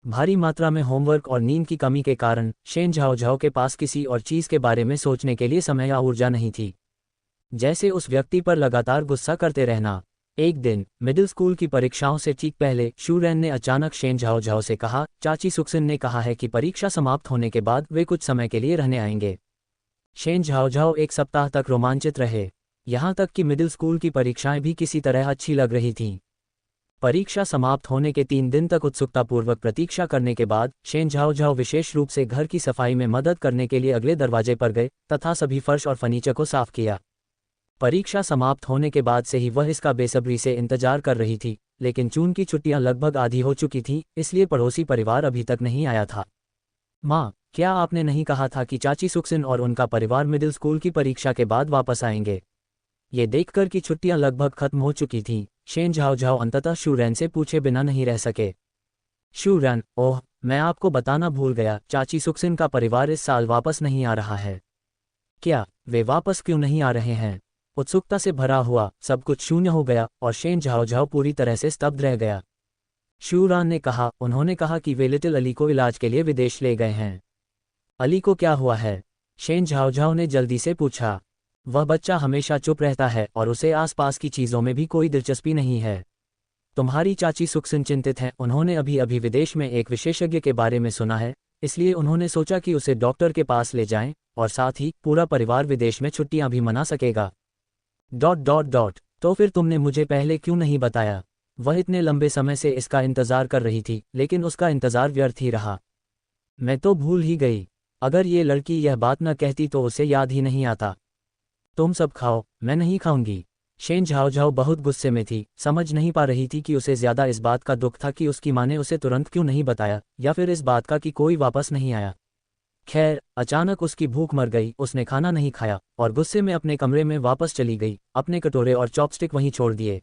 भारी मात्रा में होमवर्क और नींद की कमी के कारण शेन झाओझाओ के पास किसी और चीज़ के बारे में सोचने के लिए समय या ऊर्जा नहीं थी, जैसे उस व्यक्ति पर लगातार गुस्सा करते रहना। एक दिन मिडिल स्कूल की परीक्षाओं से ठीक पहले शू रैन ने अचानक शेन झाओझाओ से कहा, चाची सुक्सिन ने कहा है कि परीक्षा समाप्त होने के बाद वे कुछ समय के लिए रहने आएंगे। शेन झाओझाओ एक सप्ताह तक रोमांचित रहे, यहाँ तक कि मिडिल स्कूल की परीक्षाएं भी किसी तरह अच्छी लग रही थीं। परीक्षा समाप्त होने के 3 दिन तक उत्सुकतापूर्वक प्रतीक्षा करने के बाद शेन झाओझाओ विशेष रूप से घर की सफाई में मदद करने के लिए अगले दरवाजे पर गए तथा सभी फर्श और फर्नीचर को साफ किया। परीक्षा समाप्त होने के बाद से ही वह इसका बेसब्री से इंतजार कर रही थी, लेकिन जून की छुट्टियां लगभग आधी हो चुकी थीं, इसलिए पड़ोसी परिवार अभी तक नहीं आया था। माँ, क्या आपने नहीं कहा था कि चाची सुक्सिन और उनका परिवार मिडिल स्कूल की परीक्षा के बाद वापस आएंगे? ये देखकर कि छुट्टियां लगभग खत्म हो चुकी थीं, शेन झाओझाओ अंततः शू रैन से पूछे बिना नहीं रह सके। शू रैन, ओह, मैं आपको बताना भूल गया, चाची सुक्सिन का परिवार इस साल वापस नहीं आ रहा है। क्या? वे वापस क्यों नहीं आ रहे हैं? उत्सुकता से भरा हुआ सब कुछ शून्य हो गया और शेन झाओझाओ पूरी तरह से स्तब्ध रह गया। शू रैन ने कहा, उन्होंने कहा कि वे लिटिल अली को इलाज के लिए विदेश ले गए हैं। अली को क्या हुआ है? शेन झाओझाओ ने जल्दी से पूछा। वह बच्चा हमेशा चुप रहता है और उसे आसपास की चीज़ों में भी कोई दिलचस्पी नहीं है। तुम्हारी चाची सुक्सिन चिंतित हैं, उन्होंने अभी अभी विदेश में एक विशेषज्ञ के बारे में सुना है, इसलिए उन्होंने सोचा कि उसे डॉक्टर के पास ले जाएं और साथ ही पूरा परिवार विदेश में छुट्टियां भी मना सकेगा। तो फिर तुमने मुझे पहले क्यों नहीं बताया? वह इतने लंबे समय से इसका इंतज़ार कर रही थी, लेकिन उसका इंतज़ार व्यर्थ ही रहा। मैं तो भूल ही गई। अगर ये लड़की यह बात न कहती तो उसे याद ही नहीं आता। तुम सब खाओ, मैं नहीं खाऊंगी। शेन झाओझाओ बहुत गुस्से में थी, समझ नहीं पा रही थी कि उसे ज्यादा इस बात का दुख था कि उसकी माँ ने उसे तुरंत क्यों नहीं बताया, या फिर इस बात का कि कोई वापस नहीं आया। खैर, अचानक उसकी भूख मर गई, उसने खाना नहीं खाया और गुस्से में अपने कमरे में वापस चली गई, अपने कटोरे और चॉपस्टिक वहीं छोड़ दिए।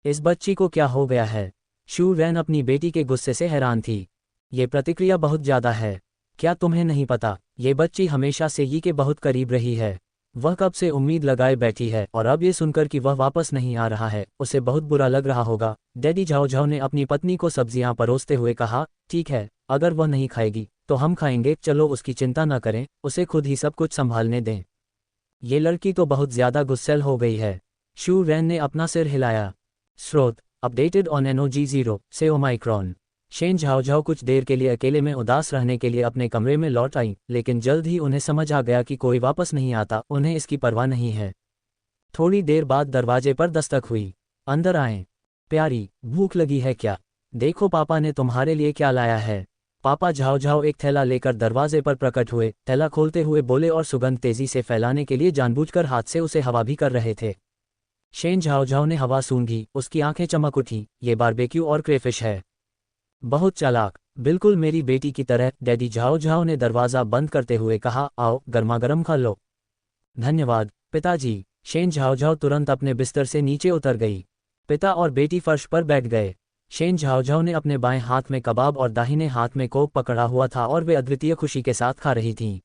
इस बच्ची को क्या हो गया है? शू रैन अपनी बेटी के गुस्से से हैरान थी। ये प्रतिक्रिया बहुत ज्यादा है। क्या तुम्हें नहीं पता, ये बच्ची हमेशा से यी के बहुत करीब रही है। वह कब से उम्मीद लगाए बैठी है और अब ये सुनकर कि वह वापस नहीं आ रहा है, उसे बहुत बुरा लग रहा होगा। डैडी झाओझाओ ने अपनी पत्नी को सब्जियां परोसते हुए कहा, ठीक है, अगर वह नहीं खाएगी तो हम खाएंगे, चलो उसकी चिंता न करें, उसे खुद ही सब कुछ संभालने दें। ये लड़की तो बहुत ज्यादा गुस्सैल हो गई है। शू रैन ने अपना सिर हिलाया। स्रोत अपडेटेड ऑन NOG0 से ओमाइक्रॉन। शेन झाओझाओ कुछ देर के लिए अकेले में उदास रहने के लिए अपने कमरे में लौट आई, लेकिन जल्द ही उन्हें समझ आ गया कि कोई वापस नहीं आता, उन्हें इसकी परवाह नहीं है। थोड़ी देर बाद दरवाजे पर दस्तक हुई। अंदर आएं। प्यारी, भूख लगी है क्या? देखो पापा ने तुम्हारे लिए क्या लाया है। पापा झाओझाओ एक थैला लेकर दरवाजे पर प्रकट हुए, थैला खोलते हुए बोले और सुगंध तेजी से फैलाने के लिए जानबूझकर हाथ से उसे हवा भी कर रहे थे। शेन झाओझाओ ने हवा सूंघी, उसकी आंखें चमक उठी। ये बारबेक्यू और क्रेफिश है। बहुत चालाक, बिल्कुल मेरी बेटी की तरह। डैडी झाओझाओ ने दरवाज़ा बंद करते हुए कहा, आओ गर्मागर्म खा लो। धन्यवाद पिताजी। शेन झाओझाओ तुरंत अपने बिस्तर से नीचे उतर गई। पिता और बेटी फर्श पर बैठ गए। शेन झाओझाओ ने अपने बाएं हाथ में कबाब और दाहिने हाथ में कोक पकड़ा हुआ था और वे अद्वितीय खुशी के साथ खा रही थीं।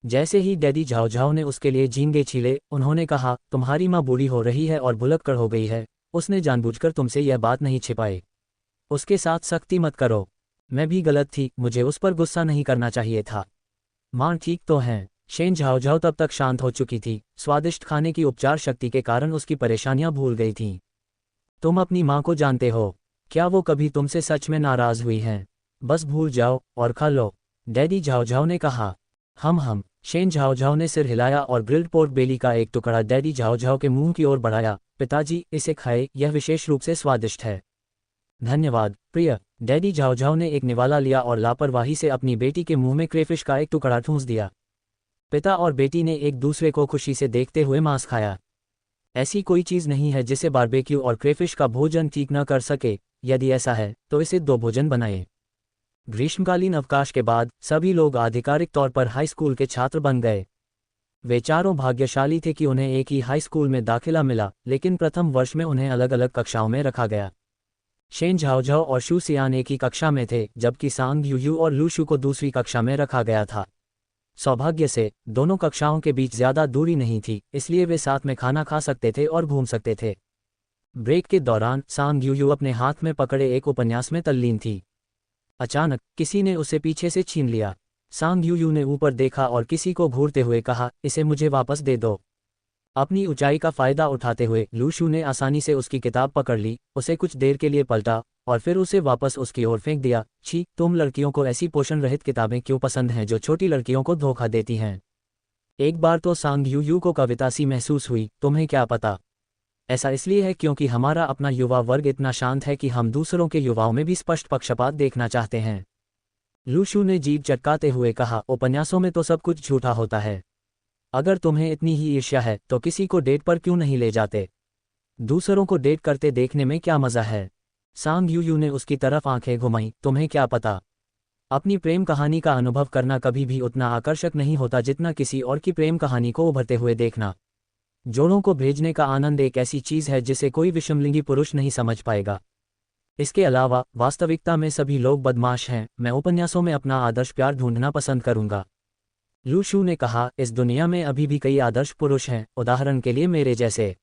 जैसे ही डैडी झाओझाओ ने उसके लिए झींगे छीले, उन्होंने कहा, तुम्हारी माँ बूढ़ी हो रही है और भुलक्कड़ हो गई है। उसने जानबूझकर तुमसे यह बात नहीं छिपाई। उसके साथ सख्ती मत करो। मैं भी गलत थी, मुझे उस पर गुस्सा नहीं करना चाहिए था। माँ ठीक तो हैं। शेन झाओझाओ तब तक शांत हो चुकी थी, स्वादिष्ट खाने की उपचार शक्ति के कारण उसकी परेशानियां भूल गई थीं। तुम अपनी माँ को जानते हो, क्या वो कभी तुमसे सच में नाराज हुई हैं? बस भूल जाओ और खा लो, डैडी झाओझाओ ने कहा। हम शेन झाओझाओ ने सिर हिलाया और ग्रिल्ड पोर्क बेली का एक टुकड़ा डैडी झाओझाओ के मुंह की ओर बढ़ाया। पिताजी, इसे खाए, यह विशेष रूप से स्वादिष्ट है। धन्यवाद प्रिय। डैडी झाओझाओ ने एक निवाला लिया और लापरवाही से अपनी बेटी के मुंह में क्रेफिश का एक टुकड़ा ठूंस दिया। पिता और बेटी ने एक दूसरे को खुशी से देखते हुए मांस खाया। ऐसी कोई चीज़ नहीं है जिसे बारबेक्यू और क्रेफिश का भोजन ठीक न कर सके। यदि ऐसा है तो इसे 2 भोजन बनाए। ग्रीष्मकालीन अवकाश के बाद सभी लोग आधिकारिक तौर पर हाई स्कूल के छात्र बन गए। वे चारों भाग्यशाली थे कि उन्हें एक ही हाई स्कूल में दाखिला मिला, लेकिन प्रथम वर्ष में उन्हें अलग अलग कक्षाओं में रखा गया। शेन झाओझाओ और शू सियान एक ही कक्षा में थे, जबकि सांग यूयू और लूशू को दूसरी कक्षा में रखा गया था। सौभाग्य से दोनों कक्षाओं के बीच ज्यादा दूरी नहीं थी, इसलिए वे साथ में खाना खा सकते थे और घूम सकते थे। ब्रेक के दौरान सांग यूयू अपने हाथ में पकड़े एक उपन्यास में तल्लीन थी। अचानक किसी ने उसे पीछे से छीन लिया। सांग यूयू ने ऊपर देखा और किसी को घूरते हुए कहा, इसे मुझे वापस दे दो। अपनी ऊंचाई का फायदा उठाते हुए लूशू ने आसानी से उसकी किताब पकड़ ली, उसे कुछ देर के लिए पलटा और फिर उसे वापस उसकी ओर फेंक दिया। छी, तुम लड़कियों को ऐसी पोषण रहित किताबें क्यों पसंद हैं जो छोटी लड़कियों को धोखा देती हैं? एक बार तो सांग यूयू को कविता सी महसूस हुई, तुम्हें क्या पता। ऐसा इसलिए है क्योंकि हमारा अपना युवा वर्ग इतना शांत है कि हम दूसरों के युवाओं में भी स्पष्ट पक्षपात देखना चाहते हैं। लूशू ने जीभ चटकाते हुए कहा, उपन्यासों में तो सब कुछ झूठा होता है। अगर तुम्हें इतनी ही ईर्ष्या है तो किसी को डेट पर क्यों नहीं ले जाते? दूसरों को डेट करते देखने में क्या मजा है? सांग यूयू ने उसकी तरफ आंखें घुमाई, तुम्हें क्या पता। अपनी प्रेम कहानी का अनुभव करना कभी भी उतना आकर्षक नहीं होता जितना किसी और की प्रेम कहानी को उभरते हुए देखना। जोड़ों को भेजने का आनंद एक ऐसी चीज है जिसे कोई विषमलिंगी पुरुष नहीं समझ पाएगा। इसके अलावा वास्तविकता में सभी लोग बदमाश हैं। मैं उपन्यासों में अपना आदर्श प्यार ढूंढना पसंद करूंगा। लूशू ने कहा, इस दुनिया में अभी भी कई आदर्श पुरुष हैं, उदाहरण के लिए मेरे जैसे।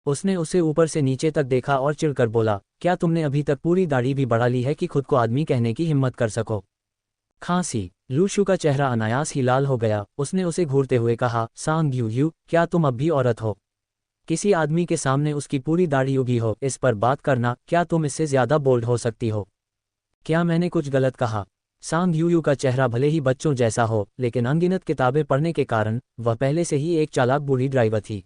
उसने उसे ऊपर से नीचे तक देखा और चिढ़कर बोला, क्या तुमने अभी तक पूरी दाढ़ी भी बढ़ा ली है कि खुद को आदमी कहने की हिम्मत कर सको? खांसी। लूशू का चेहरा अनायास ही लाल हो गया। उसने उसे घूरते हुए कहा, सांग यूयू, क्या तुम अब भी औरत हो? किसी आदमी के सामने उसकी पूरी दाढ़ी उगी हो, इस पर बात करना, क्या तुम इससे ज्यादा बोल्ड हो सकती हो? क्या मैंने कुछ गलत कहा? सांग यूयू का चेहरा भले ही बच्चों जैसा हो, लेकिन अनगिनत किताबें पढ़ने के कारण वह पहले से ही एक चालाक बूढ़ी ड्राइवर थी।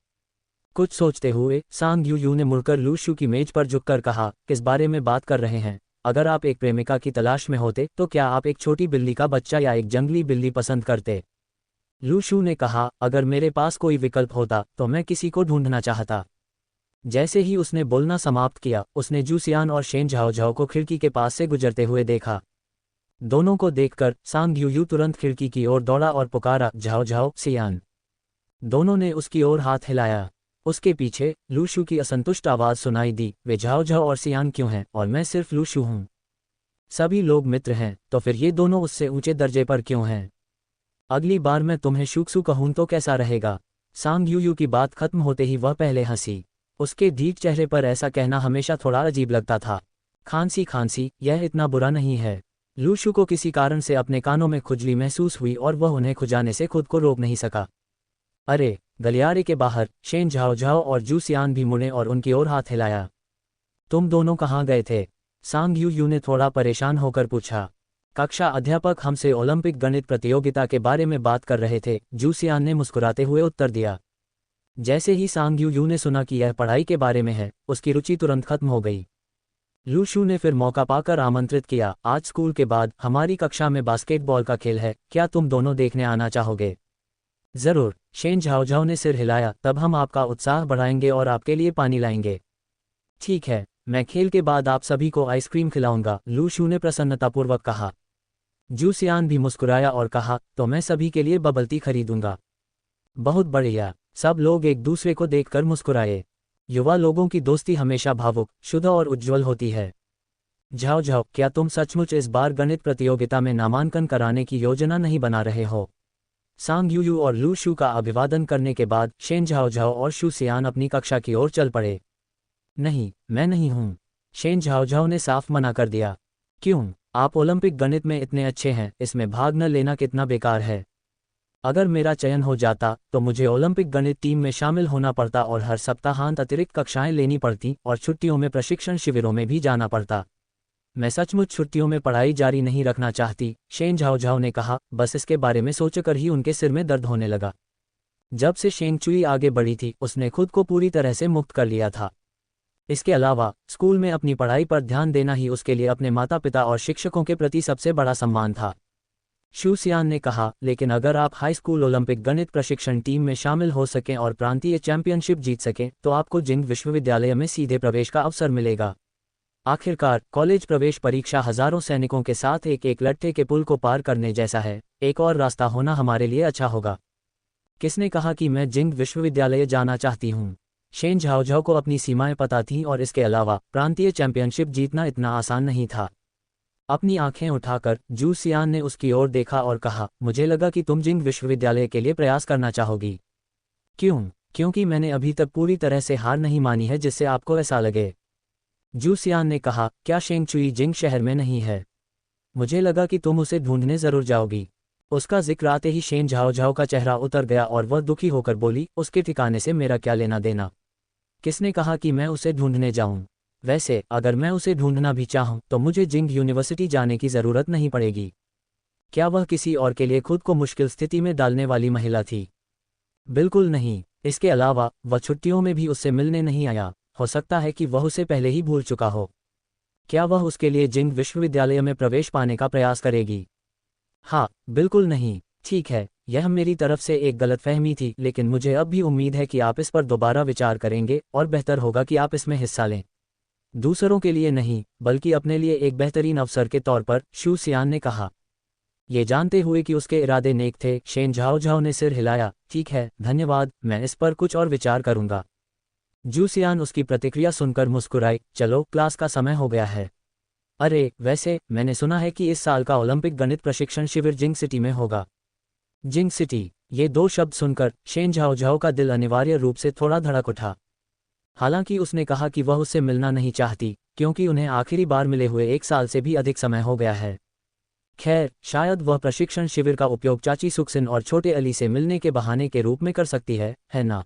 कुछ सोचते हुए सांग यूयू ने मुड़कर लूशू की मेज पर झुककर कहा, किस बारे में बात कर रहे हैं? अगर आप एक प्रेमिका की तलाश में होते तो क्या आप एक छोटी बिल्ली का बच्चा या एक जंगली बिल्ली पसंद करते? लूशू ने कहा, अगर मेरे पास कोई विकल्प होता तो मैं किसी को ढूंढना चाहता। जैसे ही उसने बोलना समाप्त किया, उसने जू सियान और शेन झाओझाओ को खिड़की के पास से गुजरते हुए देखा। दोनों को देखकर सांग यूयू तुरंत खिड़की की ओर दौड़ा और पुकारा, झाओझाओ, सियान। दोनों ने उसकी ओर हाथ हिलाया। उसके पीछे लूशू की असंतुष्ट आवाज सुनाई दी, वे झाओझाओ और सियान क्यों हैं और मैं सिर्फ लूशू हूं। सभी लोग मित्र हैं, तो फिर ये दोनों उससे ऊंचे दर्जे पर क्यों हैं? अगली बार मैं तुम्हें शुक्सु कहूं तो कैसा रहेगा? सांग यूयू की बात खत्म होते ही वह पहले हंसी। उसके ढीठ चेहरे पर ऐसा कहना हमेशा थोड़ा अजीब लगता था। खांसी खांसी, यह इतना बुरा नहीं है। लूशू को किसी कारण से अपने कानों में खुजली महसूस हुई और वह उन्हें खुजाने से खुद को रोक नहीं सका। अरे! गलियारे के बाहर शेन झाओझाओ और जू सियान भी मुड़े और उनकी ओर हाथ हिलाया। तुम दोनों कहाँ गए थे? सांग यूयू ने थोड़ा परेशान होकर पूछा। कक्षा अध्यापक हमसे ओलंपिक गणित प्रतियोगिता के बारे में बात कर रहे थे, जू सियान ने मुस्कुराते हुए उत्तर दिया। जैसे ही सांग यूयू ने सुना कि यह पढ़ाई के बारे में है, उसकी रुचि तुरंत खत्म हो गई। लूशू ने फिर मौका पाकर आमंत्रित किया, आज स्कूल के बाद हमारी कक्षा में बास्केटबॉल का खेल है, क्या तुम दोनों देखने आना चाहोगे? जरूर, शेन झाओझाओ ने सिर हिलाया, तब हम आपका उत्साह बढ़ाएंगे और आपके लिए पानी लाएंगे। ठीक है, मैं खेल के बाद आप सभी को आइसक्रीम खिलाऊंगा, लूशू ने प्रसन्नतापूर्वक कहा। जू सियान भी मुस्कुराया और कहा, तो मैं सभी के लिए बबल टी खरीदूंगा। बहुत बढ़िया, सब लोग एक दूसरे को देखकर मुस्कुराए। युवा लोगों की दोस्ती हमेशा भावुक, शुद्ध और उज्ज्वल होती है। झाओझाओ, क्या तुम सचमुच इस बार गणित प्रतियोगिता में नामांकन कराने की योजना नहीं बना रहे हो? सांग यूयू और लूशू का अभिवादन करने के बाद शेन झाओझाओ और शू सियान अपनी कक्षा की ओर चल पड़े। नहीं, मैं नहीं हूं, शेन झाओझाओ ने साफ मना कर दिया। क्यों? आप ओलंपिक गणित में इतने अच्छे हैं, इसमें भाग न लेना कितना बेकार है। अगर मेरा चयन हो जाता तो मुझे ओलंपिक गणित टीम में शामिल होना पड़ता और हर सप्ताहांत अतिरिक्त कक्षाएं लेनी पड़ती और छुट्टियों में प्रशिक्षण शिविरों में भी जाना पड़ता। मैं सचमुच छुट्टियों में पढ़ाई जारी नहीं रखना चाहती, शेन झाओझाओ ने कहा। बस इसके बारे में सोचकर ही उनके सिर में दर्द होने लगा। जब से शेंग चुई आगे बढ़ी थी, उसने खुद को पूरी तरह से मुक्त कर लिया था। इसके अलावा स्कूल में अपनी पढ़ाई पर ध्यान देना ही उसके लिए अपने माता पिता और शिक्षकों के प्रति सबसे बड़ा सम्मान था। शू सियान ने कहा, लेकिन अगर आप हाई स्कूल ओलंपिक गणित प्रशिक्षण टीम में शामिल हो सकें और प्रांतीय चैंपियनशिप जीत सकें तो आपको जिंग विश्वविद्यालय में सीधे प्रवेश का अवसर मिलेगा। आखिरकार कॉलेज प्रवेश परीक्षा हजारों सैनिकों के साथ एक लट्ठे के पुल को पार करने जैसा है, एक और रास्ता होना हमारे लिए अच्छा होगा। किसने कहा कि मैं जिंग विश्वविद्यालय जाना चाहती हूँ? शेन झाओझाओ को अपनी सीमाएं पता थीं और इसके अलावा प्रांतीय चैंपियनशिप जीतना इतना आसान नहीं था। अपनी आंखें उठाकर जू सियान ने उसकी ओर देखा और कहा, मुझे लगा कि तुम जिंग विश्वविद्यालय के लिए प्रयास करना चाहोगी। क्यों? क्योंकि मैंने अभी तक पूरी तरह से हार नहीं मानी है जिससे आपको ऐसा लगे। जू सियान ने कहा, क्या शेंग चुई जिंग शहर में नहीं है? मुझे लगा कि तुम उसे ढूंढने जरूर जाओगी। उसका जिक्र आते ही शेन झाओझाओ का चेहरा उतर गया और वह दुखी होकर बोली, उसके ठिकाने से मेरा क्या लेना देना? किसने कहा कि मैं उसे ढूंढने जाऊं? वैसे अगर मैं उसे ढूंढना भी चाहूं तो मुझे जिंग यूनिवर्सिटी जाने की जरूरत नहीं पड़ेगी। क्या वह किसी और के लिए खुद को मुश्किल स्थिति में डालने वाली महिला थी? बिल्कुल नहीं। इसके अलावा वह छुट्टियों में भी उससे मिलने नहीं आया, हो सकता है कि वह उसे पहले ही भूल चुका हो। क्या वह उसके लिए जिंग विश्वविद्यालय में प्रवेश पाने का प्रयास करेगी? हाँ, बिल्कुल नहीं। ठीक है, यह मेरी तरफ से एक गलतफहमी थी, लेकिन मुझे अब भी उम्मीद है कि आप इस पर दोबारा विचार करेंगे और बेहतर होगा कि आप इसमें हिस्सा लें। दूसरों के लिए नहीं, बल्कि अपने लिए एक बेहतरीन अवसर के तौर पर, शू सियान ने कहा। ये जानते हुए कि उसके इरादे नेक थे, शेन झाओझाओ ने सिर हिलाया। ठीक है, धन्यवाद, मैं इस पर कुछ और विचार करूंगा। जू सियान उसकी प्रतिक्रिया सुनकर मुस्कुराई। चलो, क्लास का समय हो गया है। अरे, वैसे मैंने सुना है कि इस साल का ओलंपिक गणित प्रशिक्षण शिविर जिंग सिटी में होगा। जिंग सिटी, ये दो शब्द सुनकर शेन झाओझाओ का दिल अनिवार्य रूप से थोड़ा धड़क उठा। हालांकि उसने कहा कि वह उससे मिलना नहीं चाहती, क्योंकि उन्हें आखिरी बार मिले हुए 1 साल से भी अधिक समय हो गया है। खैर, शायद वह प्रशिक्षण शिविर का उपयोग चाची सुक्सिन और छोटे अली से मिलने के बहाने के रूप में कर सकती है ना?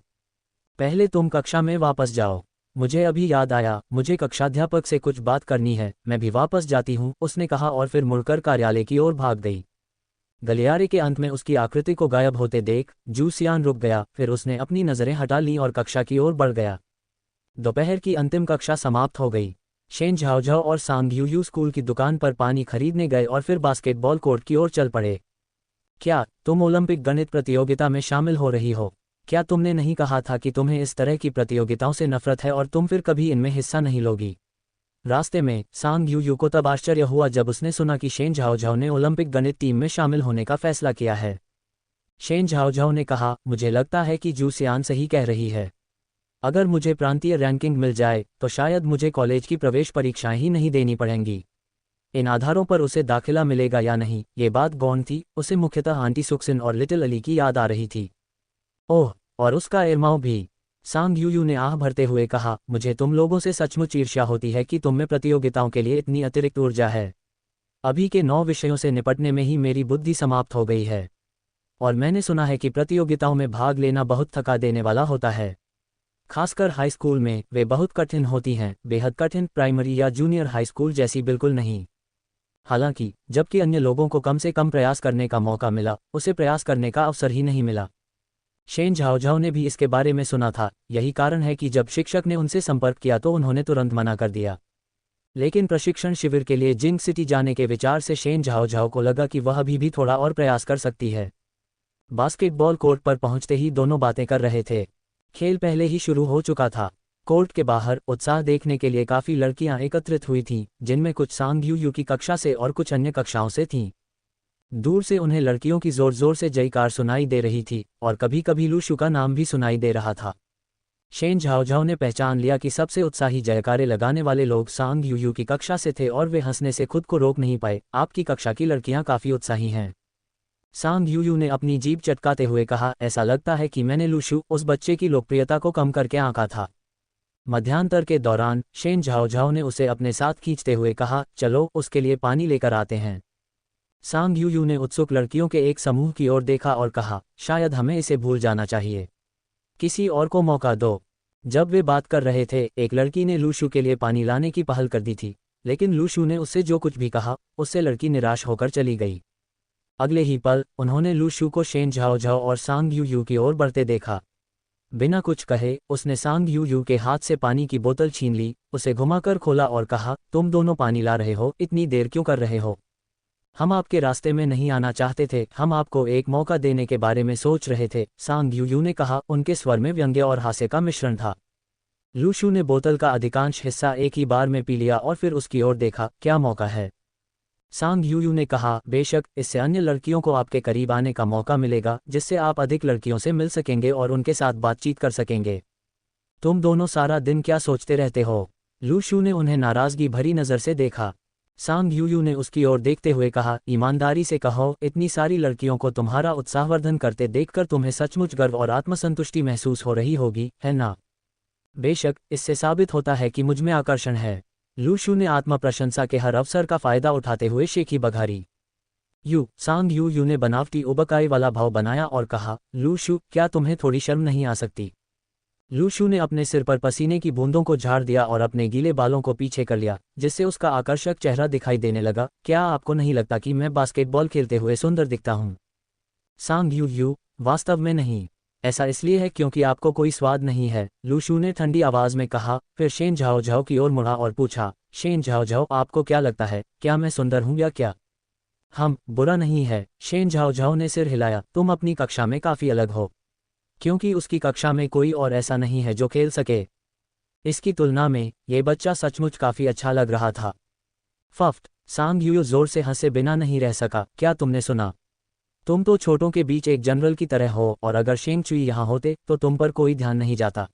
पहले तुम कक्षा में वापस जाओ। मुझे अभी याद आया, मुझे कक्षाध्यापक से कुछ बात करनी है, मैं भी वापस जाती हूँ, उसने कहा और फिर मुड़कर कार्यालय की ओर भाग गई। गलियारे के अंत में उसकी आकृति को गायब होते देख जू सियान रुक गया, फिर उसने अपनी नज़रें हटा लीं और कक्षा की ओर बढ़ गया। दोपहर की अंतिम कक्षा समाप्त हो गई। शेन झाओझाओ और सांग यूयू स्कूल की दुकान पर पानी खरीदने गए और फिर बास्केटबॉल कोर्ट की ओर चल पड़े। क्या तुम ओलंपिक गणित प्रतियोगिता में शामिल हो रही हो? क्या तुमने नहीं कहा था कि तुम्हें इस तरह की प्रतियोगिताओं से नफरत है और तुम फिर कभी इनमें हिस्सा नहीं लोगी? रास्ते में सांग यू को तब आश्चर्य हुआ जब उसने सुना कि शेन झाओझाओ ने ओलंपिक गणित टीम में शामिल होने का फैसला किया है। शेन झाओझाओ ने कहा, मुझे लगता है कि जू सियान सही कह रही है। अगर मुझे प्रांतीय रैंकिंग मिल जाए तो शायद मुझे कॉलेज की प्रवेश परीक्षाएं ही नहीं देनी पड़ेंगी। इन आधारों पर उसे दाखिला मिलेगा या नहीं, ये बात गौण थी। उसे मुख्यतः आंटी सुक्सिन और लिटिल अली की याद आ रही थी। ओह, और उसका एरमाओ भी। सांग यू ने आह भरते हुए कहा, मुझे तुम लोगों से सचमुच ईर्ष्या होती है कि तुम में प्रतियोगिताओं के लिए इतनी अतिरिक्त ऊर्जा है। अभी के 9 विषयों से निपटने में ही मेरी बुद्धि समाप्त हो गई है। और मैंने सुना है कि प्रतियोगिताओं में भाग लेना बहुत थका देने वाला होता है। खासकर हाई स्कूल में वे बहुत कठिन होती हैं, बेहद कठिन। प्राइमरी या जूनियर हाई स्कूल जैसी बिल्कुल नहीं। हालांकि जबकि अन्य लोगों को कम से कम प्रयास करने का मौका मिला, उसे प्रयास करने का अवसर ही नहीं मिला। शेन झाओझाओ ने भी इसके बारे में सुना था। यही कारण है कि जब शिक्षक ने उनसे संपर्क किया तो उन्होंने तुरंत मना कर दिया। लेकिन प्रशिक्षण शिविर के लिए जिंग सिटी जाने के विचार से शेन झाओझाओ को लगा कि वह अभी भी थोड़ा और प्रयास कर सकती है। बास्केटबॉल कोर्ट पर पहुंचते ही दोनों बातें कर रहे थे। खेल पहले ही शुरू हो चुका था। कोर्ट के बाहर उत्साह देखने के लिए काफ़ी लड़कियां एकत्रित हुई थीं, जिनमें कुछ सांग यू की कक्षा से और कुछ अन्य कक्षाओं से थीं। दूर से उन्हें लड़कियों की जोर जोर से जयकार सुनाई दे रही थी और कभी कभी लूशू का नाम भी सुनाई दे रहा था। शेन झाओझाओ ने पहचान लिया कि सबसे उत्साही जयकारे लगाने वाले लोग सांग यू की कक्षा से थे और वे हंसने से खुद को रोक नहीं पाए। आपकी कक्षा की लड़कियां काफ़ी उत्साही हैं। सांग यू ने अपनी जीभ चटकाते हुए कहा, ऐसा लगता है कि मैंने लूशू, उस बच्चे की लोकप्रियता को कम करके आंका था। मध्यांतर के दौरान शेन झाओझाओ ने उसे अपने साथ खींचते हुए कहा, चलो उसके लिए पानी लेकर आते हैं। सांग यू ने उत्सुक लड़कियों के एक समूह की ओर देखा और कहा, शायद हमें इसे भूल जाना चाहिए। किसी और को मौका दो। जब वे बात कर रहे थे, एक लड़की ने लूशू के लिए पानी लाने की पहल कर दी थी, लेकिन लूशू ने उससे जो कुछ भी कहा, उससे लड़की निराश होकर चली गई। अगले ही पल उन्होंने लूशू को शेन झाओझाओ और सांग यू की ओर बढ़ते देखा। बिना कुछ कहे उसने सांग यू के हाथ से पानी की बोतल छीन ली, उसे घुमाकर खोला और कहा, तुम दोनों पानी ला रहे हो, इतनी देर क्यों कर रहे हो? हम आपके रास्ते में नहीं आना चाहते थे, हम आपको एक मौका देने के बारे में सोच रहे थे, सांग यू ने कहा। उनके स्वर में व्यंग्य और हास्य का मिश्रण था। लूशू ने बोतल का अधिकांश हिस्सा एक ही बार में पी लिया और फिर उसकी ओर देखा, क्या मौका है? सांग यू ने कहा, बेशक, इससे अन्य लड़कियों को आपके करीब आने का मौका मिलेगा, जिससे आप अधिक लड़कियों से मिल सकेंगे और उनके साथ बातचीत कर सकेंगे। तुम दोनों सारा दिन क्या सोचते रहते हो? लूशू ने उन्हें नाराजगी भरी नज़र से देखा। सांग यू ने उसकी ओर देखते हुए कहा, ईमानदारी से कहो, इतनी सारी लड़कियों को तुम्हारा उत्साहवर्धन करते देखकर तुम्हें सचमुच गर्व और आत्मसंतुष्टि महसूस हो रही होगी, है ना? बेशक, इससे साबित होता है कि मुझमें आकर्षण है। लूशू ने आत्म प्रशंसा के हर अवसर का फायदा उठाते हुए शेखी बघारी। सांग यू ने बनावटी उबकाई वाला भाव बनाया और कहा, लूशू, क्या तुम्हें थोड़ी शर्म नहीं आ सकती? लूशू ने अपने सिर पर पसीने की बूंदों को झाड़ दिया और अपने गीले बालों को पीछे कर लिया, जिससे उसका आकर्षक चेहरा दिखाई देने लगा। क्या आपको नहीं लगता कि मैं बास्केटबॉल खेलते हुए सुंदर दिखता हूँ? सांग यू, वास्तव में नहीं। ऐसा इसलिए है क्योंकि आपको कोई स्वाद नहीं है, लूशू ने ठंडी आवाज में कहा। फिर शेन झाओझाओ की ओर मुड़ा और पूछा, शेन झाओझाओ, आपको क्या लगता है, क्या मैं सुंदर हूँ या क्या? बुरा नहीं है। शेन झाओझाओ ने सिर हिलाया, तुम अपनी कक्षा में काफी अलग हो, क्योंकि उसकी कक्षा में कोई और ऐसा नहीं है जो खेल सके। इसकी तुलना में ये बच्चा सचमुच काफी अच्छा लग रहा था। फफ्त, सांग यू जोर से हंसे बिना नहीं रह सका। क्या तुमने सुना? तुम तो छोटों के बीच एक जनरल की तरह हो और अगर शेंग चुई यहाँ होते तो तुम पर कोई ध्यान नहीं जाता।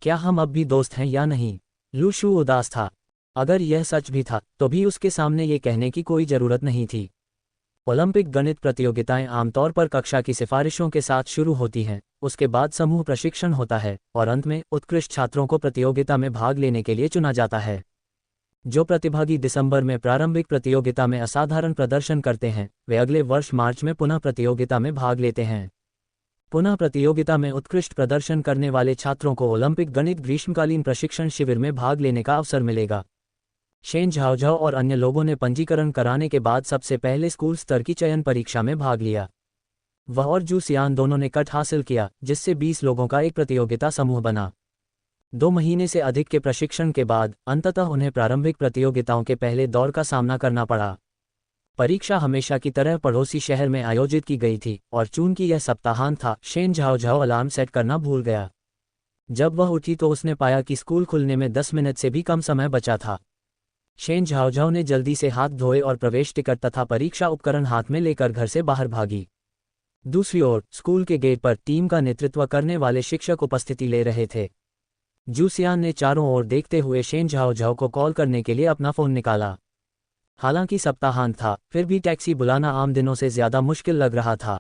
क्या हम अब भी दोस्त हैं या नहीं? लूशू उदास था। अगर यह सच भी था तो भी उसके सामने ये कहने की कोई जरूरत नहीं थी। ओलंपिक गणित प्रतियोगिताएं आमतौर पर कक्षा की सिफारिशों के साथ शुरू होती हैं, उसके बाद समूह प्रशिक्षण होता है और अंत में उत्कृष्ट छात्रों को प्रतियोगिता में भाग लेने के लिए चुना जाता है। जो प्रतिभागी दिसंबर में प्रारंभिक प्रतियोगिता में असाधारण प्रदर्शन करते हैं, वे अगले वर्ष मार्च में पुनः प्रतियोगिता में भाग लेते हैं। पुनः प्रतियोगिता में उत्कृष्ट प्रदर्शन करने वाले छात्रों को ओलंपिक गणित ग्रीष्मकालीन प्रशिक्षण शिविर में भाग लेने का अवसर मिलेगा। शेन झाओझाओ और अन्य लोगों ने पंजीकरण कराने के बाद सबसे पहले स्कूल स्तर की चयन परीक्षा में भाग लिया। वह और जू सियान दोनों ने कट हासिल किया, जिससे 20 लोगों का एक प्रतियोगिता समूह बना। 2 महीने से अधिक के प्रशिक्षण के बाद अंततः उन्हें प्रारंभिक प्रतियोगिताओं के पहले दौर का सामना करना पड़ा। परीक्षा हमेशा की तरह पड़ोसी शहर में आयोजित की गई थी और चूंकि यह सप्ताहांत था, शेन झाओ अलार्म सेट करना भूल गया। जब वह उठी तो उसने पाया कि स्कूल खुलने में 10 मिनट से भी कम समय बचा था। शेन झाओ ने जल्दी से हाथ धोए और प्रवेश टिकट तथा परीक्षा उपकरण हाथ में लेकर घर से बाहर भागी। दूसरी ओर स्कूल के गेट पर टीम का नेतृत्व करने वाले शिक्षक उपस्थिति ले रहे थे। जूसियान ने चारों ओर देखते हुए शेन झाओ को कॉल करने के लिए अपना फ़ोन निकाला। हालांकि सप्ताहांत था, फिर भी टैक्सी बुलाना आम दिनों से ज़्यादा मुश्किल लग रहा था।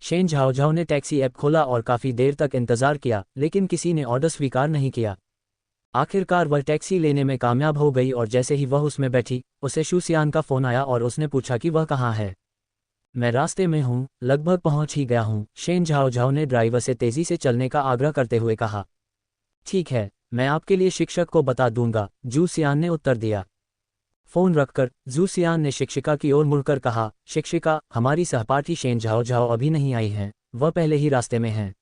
शेन झाओ ने टैक्सी ऐप खोला और काफ़ी देर तक इंतज़ार किया, लेकिन किसी ने ऑर्डर स्वीकार नहीं किया। आखिरकार वह टैक्सी लेने में कामयाब हो गई और जैसे ही वह उसमें बैठी, उसे शूसियान का फ़ोन आया और उसने पूछा कि वह कहाँ है। मैं रास्ते में हूँ, लगभग पहुँच ही गया हूँ, शेन झाओ ने ड्राइवर से तेज़ी से चलने का आग्रह करते हुए कहा। ठीक है, मैं आपके लिए शिक्षक को बता दूंगा, जूसियान ने उत्तर दिया। फ़ोन रखकर जूसियान ने शिक्षिका की ओर मुड़कर कहा, शिक्षिका, हमारी सहपाठी शेन झाओ अभी नहीं आई हैं, वह पहले ही रास्ते में हैं।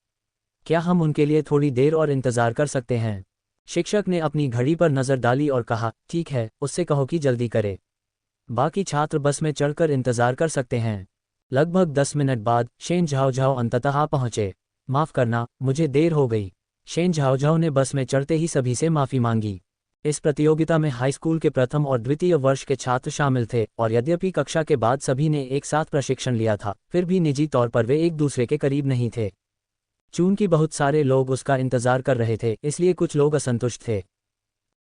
क्या हम उनके लिए थोड़ी देर और इंतज़ार कर सकते हैं? शिक्षक ने अपनी घड़ी पर नज़र डाली और कहा, ठीक है, उससे कहो कि जल्दी करे। बाकी छात्र बस में चढ़कर इंतज़ार कर सकते हैं। लगभग 10 मिनट बाद शेन झाओ अंततः आ पहुँचे। माफ़ करना, मुझे देर हो गई। शेन झाओ ने बस में चढ़ते ही सभी से माफ़ी मांगी। इस प्रतियोगिता में हाई स्कूल के प्रथम और द्वितीय वर्ष के छात्र शामिल थे और यद्यपि कक्षा के बाद सभी ने एक साथ प्रशिक्षण लिया था, फिर भी निजी तौर पर वे एक दूसरे के करीब नहीं थे। चूंकि बहुत सारे लोग उसका इंतजार कर रहे थे, इसलिए कुछ लोग असंतुष्ट थे।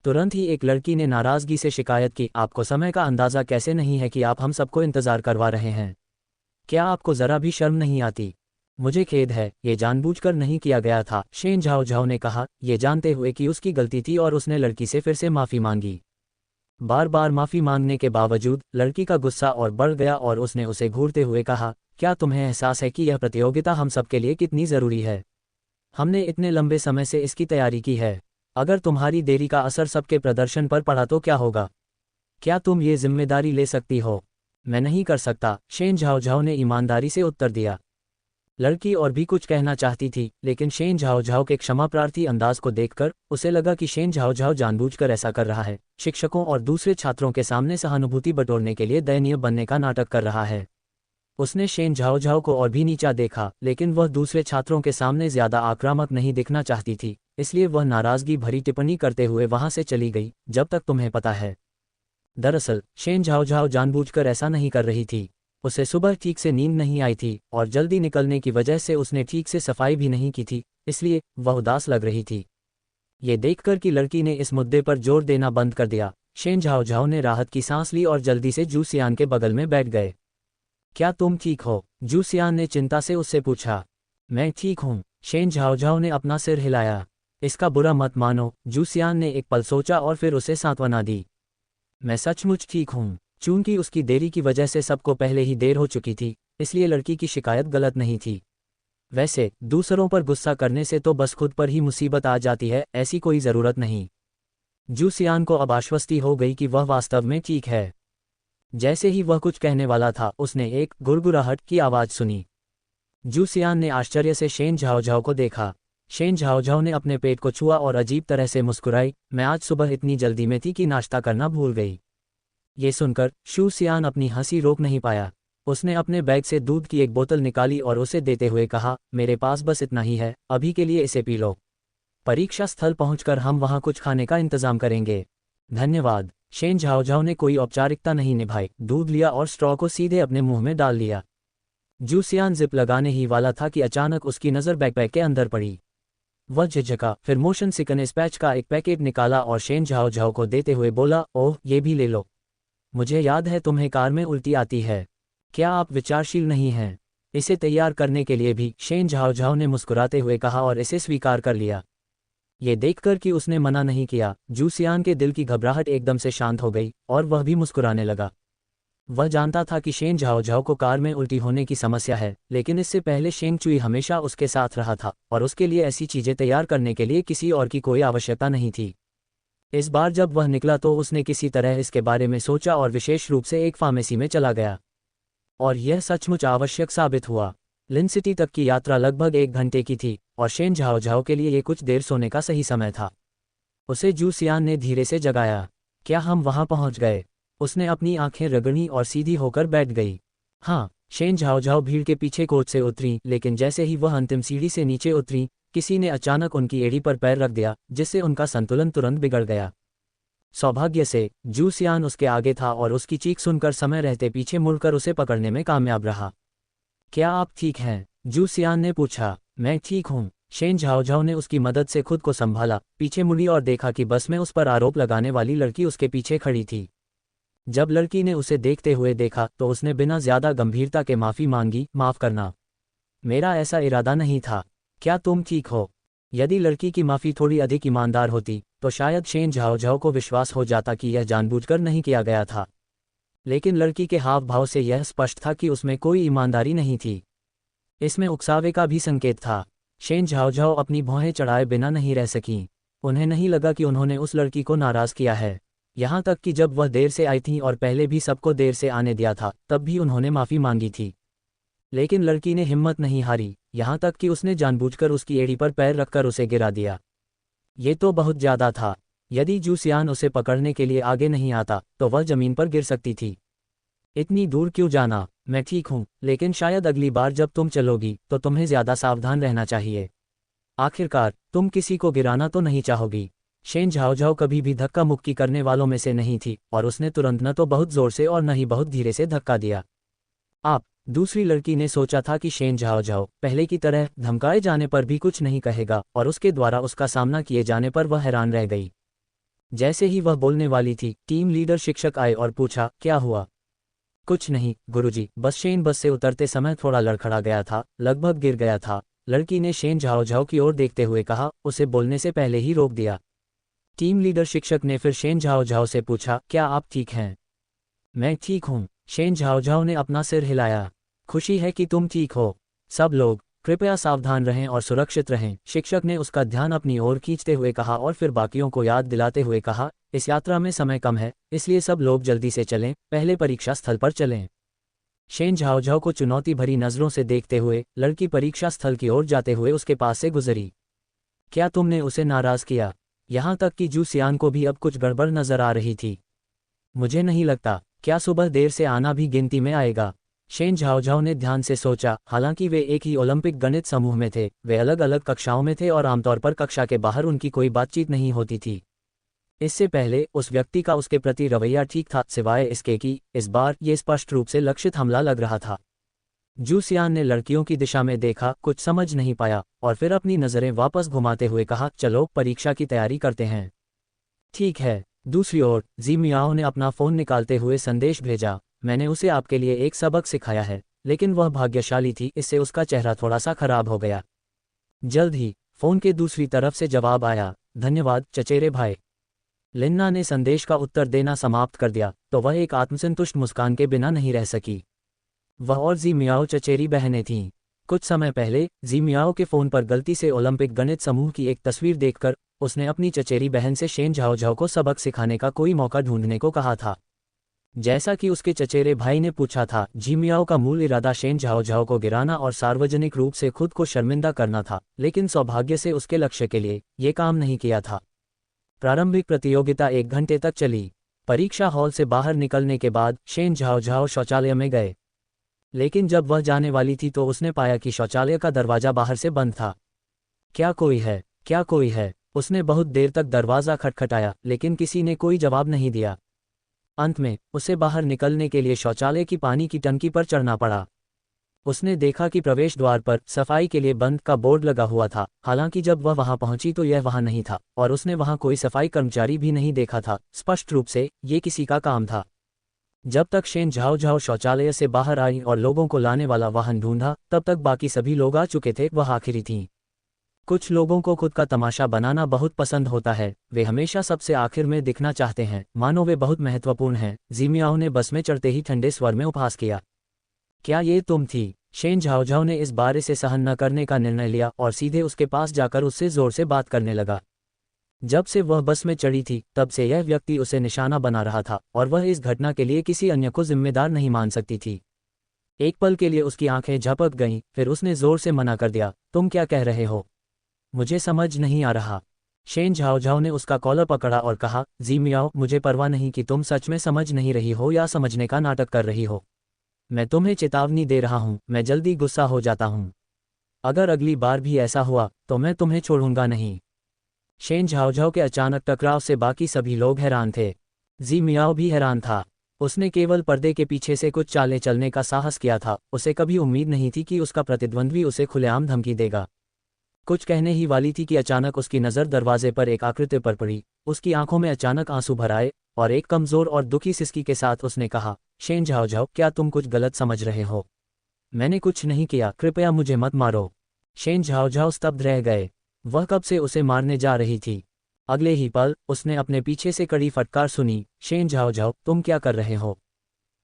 तुरंत ही एक लड़की ने नाराज़गी से शिकायत की, आपको समय का अंदाज़ा कैसे नहीं है कि आप हम सबको इंतज़ार करवा रहे हैं? क्या आपको ज़रा भी शर्म नहीं आती? मुझे खेद है, ये जानबूझकर नहीं किया गया था, शेन झाओ ने कहा, ये जानते हुए कि उसकी गलती थी और उसने लड़की से फिर से माफ़ी मांगी। बार बार माफ़ी मांगने के बावजूद लड़की का गुस्सा और बढ़ गया और उसने उसे घूरते हुए कहा, क्या तुम्हें एहसास है कि यह प्रतियोगिता हम सबके लिए कितनी ज़रूरी है? हमने इतने लंबे समय से इसकी तैयारी की है। अगर तुम्हारी देरी का असर सबके प्रदर्शन पर पड़ा तो क्या होगा? क्या तुम ये जिम्मेदारी ले सकती हो? मैं नहीं कर सकता, शेन झाओ ने ईमानदारी से उत्तर दिया। लड़की और भी कुछ कहना चाहती थी, लेकिन शेन झाओ के क्षमा प्रार्थी अंदाज को देखकर उसे लगा कि शेन झाओ जानबूझकर ऐसा कर रहा है, शिक्षकों और दूसरे छात्रों के सामने सहानुभूति बटोरने के लिए दयनीय बनने का नाटक कर रहा है। उसने शेन झाओ को और भी नीचा देखा, लेकिन वह दूसरे छात्रों के सामने ज्यादा आक्रामक नहीं दिखना चाहती थी, इसलिए वह नाराजगी भरी टिप्पणी करते हुए वहां से चली गई, जब तक तुम्हें पता है। दरअसल शेन झाओ जानबूझकर ऐसा नहीं कर रही थी। उसे सुबह ठीक से नींद नहीं आई थी और जल्दी निकलने की वजह से उसने ठीक से सफाई भी नहीं की थी, इसलिए वह उदास लग रही थी। ये देखकर कि लड़की ने इस मुद्दे पर जोर देना बंद कर दिया, शेन झाओ ने राहत की सांस ली और जल्दी से जूसियान के बगल में बैठ गए। क्या तुम ठीक हो? जूसियान ने चिंता से उससे पूछा। मैं ठीक हूँ, शेन झाओ ने अपना सिर हिलाया। इसका बुरा मत मानो, जूसियान ने एक पल सोचा और फिर उसे सांत्वना दी। मैं सचमुच ठीक हूँ। चूंकि उसकी देरी की वजह से सबको पहले ही देर हो चुकी थी, इसलिए लड़की की शिकायत गलत नहीं थी। वैसे दूसरों पर गुस्सा करने से तो बस खुद पर ही मुसीबत आ जाती है, ऐसी कोई ज़रूरत नहीं। जूसियान को अब आश्वस्ति हो गई कि वह वास्तव में ठीक है। जैसे ही वह कुछ कहने वाला था, उसने एक गुड़गुड़ाहट की आवाज़ सुनी। जूसियान ने आश्चर्य से शेन झाओ को देखा। शेन झाओ ने अपने पेट को छुआ और अजीब तरह से मुस्कुराई, मैं आज सुबह इतनी जल्दी में थी कि नाश्ता करना भूल गई। ये सुनकर शूसियान अपनी हंसी रोक नहीं पाया। उसने अपने बैग से दूध की एक बोतल निकाली और उसे देते हुए कहा, मेरे पास बस इतना ही है, अभी के लिए इसे पी लो। परीक्षा स्थल पहुंचकर हम वहां कुछ खाने का इंतजाम करेंगे। धन्यवाद। शेन झाओ ने कोई औपचारिकता नहीं निभाई, दूध लिया और स्ट्रॉ को सीधे अपने मुंह में डाल लिया। जूसियान जिप लगाने ही वाला था कि अचानक उसकी नज़र बैकपैक के अंदर पड़ी। वह झिझका, फिर मोशन सिकनेस पैच का एक पैकेट निकाला और शेन झाओ को देते हुए बोला, ओह, ये भी ले लो। मुझे याद है तुम्हें कार में उल्टी आती है। क्या आप विचारशील नहीं हैं? इसे तैयार करने के लिए भी, शेन झाओ ने मुस्कुराते हुए कहा और इसे स्वीकार कर लिया। ये देखकर कि उसने मना नहीं किया, जूसियान के दिल की घबराहट एकदम से शांत हो गई और वह भी मुस्कुराने लगा। वह जानता था कि शेन झाओ को कार में उल्टी होने की समस्या है, लेकिन इससे पहले शेंग चुई हमेशा उसके साथ रहा था और उसके लिए ऐसी चीज़ें तैयार करने के लिए किसी और की कोई आवश्यकता नहीं थी। इस बार जब वह निकला तो उसने किसी तरह इसके बारे में सोचा और विशेष रूप से एक फार्मेसी में चला गया। और यह सचमुच आवश्यक साबित हुआ। लिन सिटी तक की यात्रा लगभग 1 घंटे की थी और शेन झाओ के लिए ये कुछ देर सोने का सही समय था। उसे जूसियान ने धीरे से जगाया। क्या हम वहां पहुंच गए? उसने अपनी आंखें रगड़ी और सीधी होकर बैठ गई। हाँ, शेन झाओझाओ भीड़ के पीछे कोच से उतरी, लेकिन जैसे ही वह अंतिम सीढ़ी से नीचे उतरी, किसी ने अचानक उनकी एड़ी पर पैर रख दिया, जिससे उनका संतुलन तुरंत बिगड़ गया। सौभाग्य से जू सियान उसके आगे था और उसकी चीख सुनकर समय रहते पीछे मुड़कर उसे पकड़ने में कामयाब रहा। क्या आप ठीक हैं? जू सियान ने पूछा। मैं ठीक हूँ। शेन झाओझाओ ने उसकी मदद से खुद को संभाला, पीछे मुड़ी और देखा कि बस में उस पर आरोप लगाने वाली लड़की उसके पीछे खड़ी थी। जब लड़की ने उसे देखते हुए देखा तो उसने बिना ज्यादा गंभीरता के माफी मांगी, माफ करना, मेरा ऐसा इरादा नहीं था। क्या तुम ठीक हो? यदि लड़की की माफी थोड़ी अधिक ईमानदार होती तो शायद शेन झाओझाओ को विश्वास हो जाता कि यह जानबूझकर नहीं किया गया था, लेकिन लड़की के हाव भाव से यह स्पष्ट था कि उसमें कोई ईमानदारी नहीं थी। इसमें उकसावे का भी संकेत था। शेन झाओझाओ अपनी भौहें चढ़ाए बिना नहीं रह सकीं। उन्हें नहीं लगा कि उन्होंने उस लड़की को नाराज किया है। यहाँ तक कि जब वह देर से आई थी और पहले भी सबको देर से आने दिया था, तब भी उन्होंने माफी मांगी थी। लेकिन लड़की ने हिम्मत नहीं हारी, यहाँ तक कि उसने जानबूझकर उसकी एड़ी पर पैर रखकर उसे गिरा दिया। ये तो बहुत ज्यादा था। यदि जू सियान उसे पकड़ने के लिए आगे नहीं आता तो वह जमीन पर गिर सकती थी। इतनी दूर क्यों जाना? मैं ठीक हूँ, लेकिन शायद अगली बार जब तुम चलोगी तो तुम्हें ज्यादा सावधान रहना चाहिए। आखिरकार तुम किसी को गिराना तो नहीं चाहोगी। शेन झाओझाओ कभी भी धक्का मुक्की करने वालों में से नहीं थी और उसने तुरंत न तो बहुत जोर से और न ही बहुत धीरे से धक्का दिया। आप, दूसरी लड़की ने सोचा था कि शेन झाओझाओ पहले की तरह धमकाए जाने पर भी कुछ नहीं कहेगा और उसके द्वारा उसका सामना किए जाने पर वह हैरान रह गई। जैसे ही वह बोलने वाली थी, टीम लीडर शिक्षक आए और पूछा, क्या हुआ? कुछ नहीं गुरुजी, बस शेन बस से उतरते समय थोड़ा लड़खड़ा गया था, लगभग गिर गया था। लड़की ने शेन झाओझाओ की ओर देखते हुए कहा, उसे बोलने से पहले ही रोक दिया। टीम लीडर शिक्षक ने फिर शेन झाओझाओ से पूछा, क्या आप ठीक हैं? मैं ठीक हूँ। शेन झाओझाओ ने अपना सिर हिलाया। खुशी है कि तुम ठीक हो। सब लोग कृपया सावधान रहें और सुरक्षित रहें, शिक्षक ने उसका ध्यान अपनी ओर खींचते हुए कहा और फिर बाकियों को याद दिलाते हुए कहा, इस यात्रा में समय कम है, इसलिए सब लोग जल्दी से चलें, पहले परीक्षा स्थल पर चलें। शेन झाओझाओ को चुनौती भरी नजरों से देखते हुए लड़की परीक्षा स्थल की ओर जाते हुए उसके पास से गुजरी। क्या तुमने उसे नाराज किया? यहाँ तक कि जू सियान को भी अब कुछ गड़बड़ नजर आ रही थी। मुझे नहीं लगता। क्या सुबह देर से आना भी गिनती में आएगा? शेन झाओझाओ ने ध्यान से सोचा। हालांकि वे एक ही ओलंपिक गणित समूह में थे, वे अलग अलग कक्षाओं में थे और आमतौर पर कक्षा के बाहर उनकी कोई बातचीत नहीं होती थी। इससे पहले उस व्यक्ति का उसके प्रति रवैया ठीक था, सिवाय इसके कि इस बार ये स्पष्ट रूप से लक्षित हमला लग रहा था। जू सियान ने लड़कियों की दिशा में देखा, कुछ समझ नहीं पाया और फिर अपनी नज़रें वापस घुमाते हुए कहा, चलो परीक्षा की तैयारी करते हैं। ठीक है। दूसरी ओर जी मियाओ ने अपना फ़ोन निकालते हुए संदेश भेजा, मैंने उसे आपके लिए एक सबक सिखाया है, लेकिन वह भाग्यशाली थी, इससे उसका चेहरा थोड़ा सा खराब हो गया। जल्द ही फ़ोन के दूसरी तरफ से जवाब आया, धन्यवाद चचेरे भाई। लिन्ना ने संदेश का उत्तर देना समाप्त कर दिया तो वह एक आत्मसंतुष्ट मुस्कान के बिना नहीं रह सकी। वह और जी मियाओ चचेरी बहनें थीं। कुछ समय पहले जी मियाओ के फ़ोन पर गलती से ओलंपिक गणित समूह की एक तस्वीर देखकर उसने अपनी चचेरी बहन से शेन झाओझाओ को सबक सिखाने का कोई मौका ढूंढने को कहा था। जैसा कि उसके चचेरे भाई ने पूछा था, जी मियाओ का मूल इरादा शेन झाओझाओ को गिराना और सार्वजनिक रूप से खुद को शर्मिंदा करना था, लेकिन सौभाग्य से उसके लक्ष्य के लिए ये काम नहीं किया था। प्रारंभिक प्रतियोगिता 1 घंटे तक चली। परीक्षा हॉल से बाहर निकलने के बाद शेन झाओझाओ शौचालय में गए, लेकिन जब वह जाने वाली थी तो उसने पाया कि शौचालय का दरवाजा बाहर से बंद था। क्या कोई है? क्या कोई है? उसने बहुत देर तक दरवाज़ा खटखटाया, लेकिन किसी ने कोई जवाब नहीं दिया। अंत में उसे बाहर निकलने के लिए शौचालय की पानी की टंकी पर चढ़ना पड़ा। उसने देखा कि प्रवेश द्वार पर सफाई के लिए बंद का बोर्ड लगा हुआ था। हालांकि जब वह वहां पहुंची तो यह वहां नहीं था और उसने वहां कोई सफाई कर्मचारी भी नहीं देखा था। स्पष्ट रूप से ये किसी का काम था। जब तक शेन झाओझाओ शौचालय से बाहर आई और लोगों को लाने वाला वाहन ढूंढा, तब तक बाकी सभी लोग आ चुके थे, वह आखिरी थीं। कुछ लोगों को खुद का तमाशा बनाना बहुत पसंद होता है, वे हमेशा सबसे आखिर में दिखना चाहते हैं, मानो वे बहुत महत्वपूर्ण हैं। जी मियाओ ने बस में चढ़ते ही ठंडे स्वर में उपहास किया। क्या ये तुम थी? शेन झाओझाओ ने इस बारे से सहन न करने का निर्णय लिया और सीधे उसके पास जाकर उससे जोर से बात करने लगा। जब से वह बस में चढ़ी थी तब से यह व्यक्ति उसे निशाना बना रहा था और वह इस घटना के लिए किसी अन्य को जिम्मेदार नहीं मान सकती थी। एक पल के लिए उसकी आंखें झपक गईं, फिर उसने जोर से मना कर दिया, तुम क्या कह रहे हो? मुझे समझ नहीं आ रहा। शेन झाओझाओ ने उसका कॉलर पकड़ा और कहा, जी मियाओ, मुझे परवाह नहीं कि तुम सच में समझ नहीं रही हो या समझने का नाटक कर रही हो। मैं तुम्हें चेतावनी दे रहा हूँ, मैं जल्दी गुस्सा हो जाता हूँ। अगर अगली बार भी ऐसा हुआ तो मैं तुम्हें छोड़ूंगा नहीं। शेन झाओझाओ के अचानक टकराव से बाकी सभी लोग हैरान थे। जी मियाओ भी हैरान था। उसने केवल पर्दे के पीछे से कुछ चालें चलने का साहस किया था, उसे कभी उम्मीद नहीं थी कि उसका प्रतिद्वंद्वी उसे खुलेआम धमकी देगा। कुछ कहने ही वाली थी कि अचानक उसकी नज़र दरवाजे पर एक आकृति पर पड़ी। उसकी आंखों में अचानक आंसू भर आए और एक कमज़ोर और दुखी सिसकी के साथ उसने कहा, शेन झाओझाओ, क्या तुम कुछ गलत समझ रहे हो? मैंने कुछ नहीं किया, कृपया मुझे मत मारो। शेन झाओझाओ स्तब्ध रह गए। वह कब से उसे मारने जा रही थी। अगले ही पल उसने अपने पीछे से कड़ी फटकार सुनी, शेन झाओझाओ, तुम क्या कर रहे हो?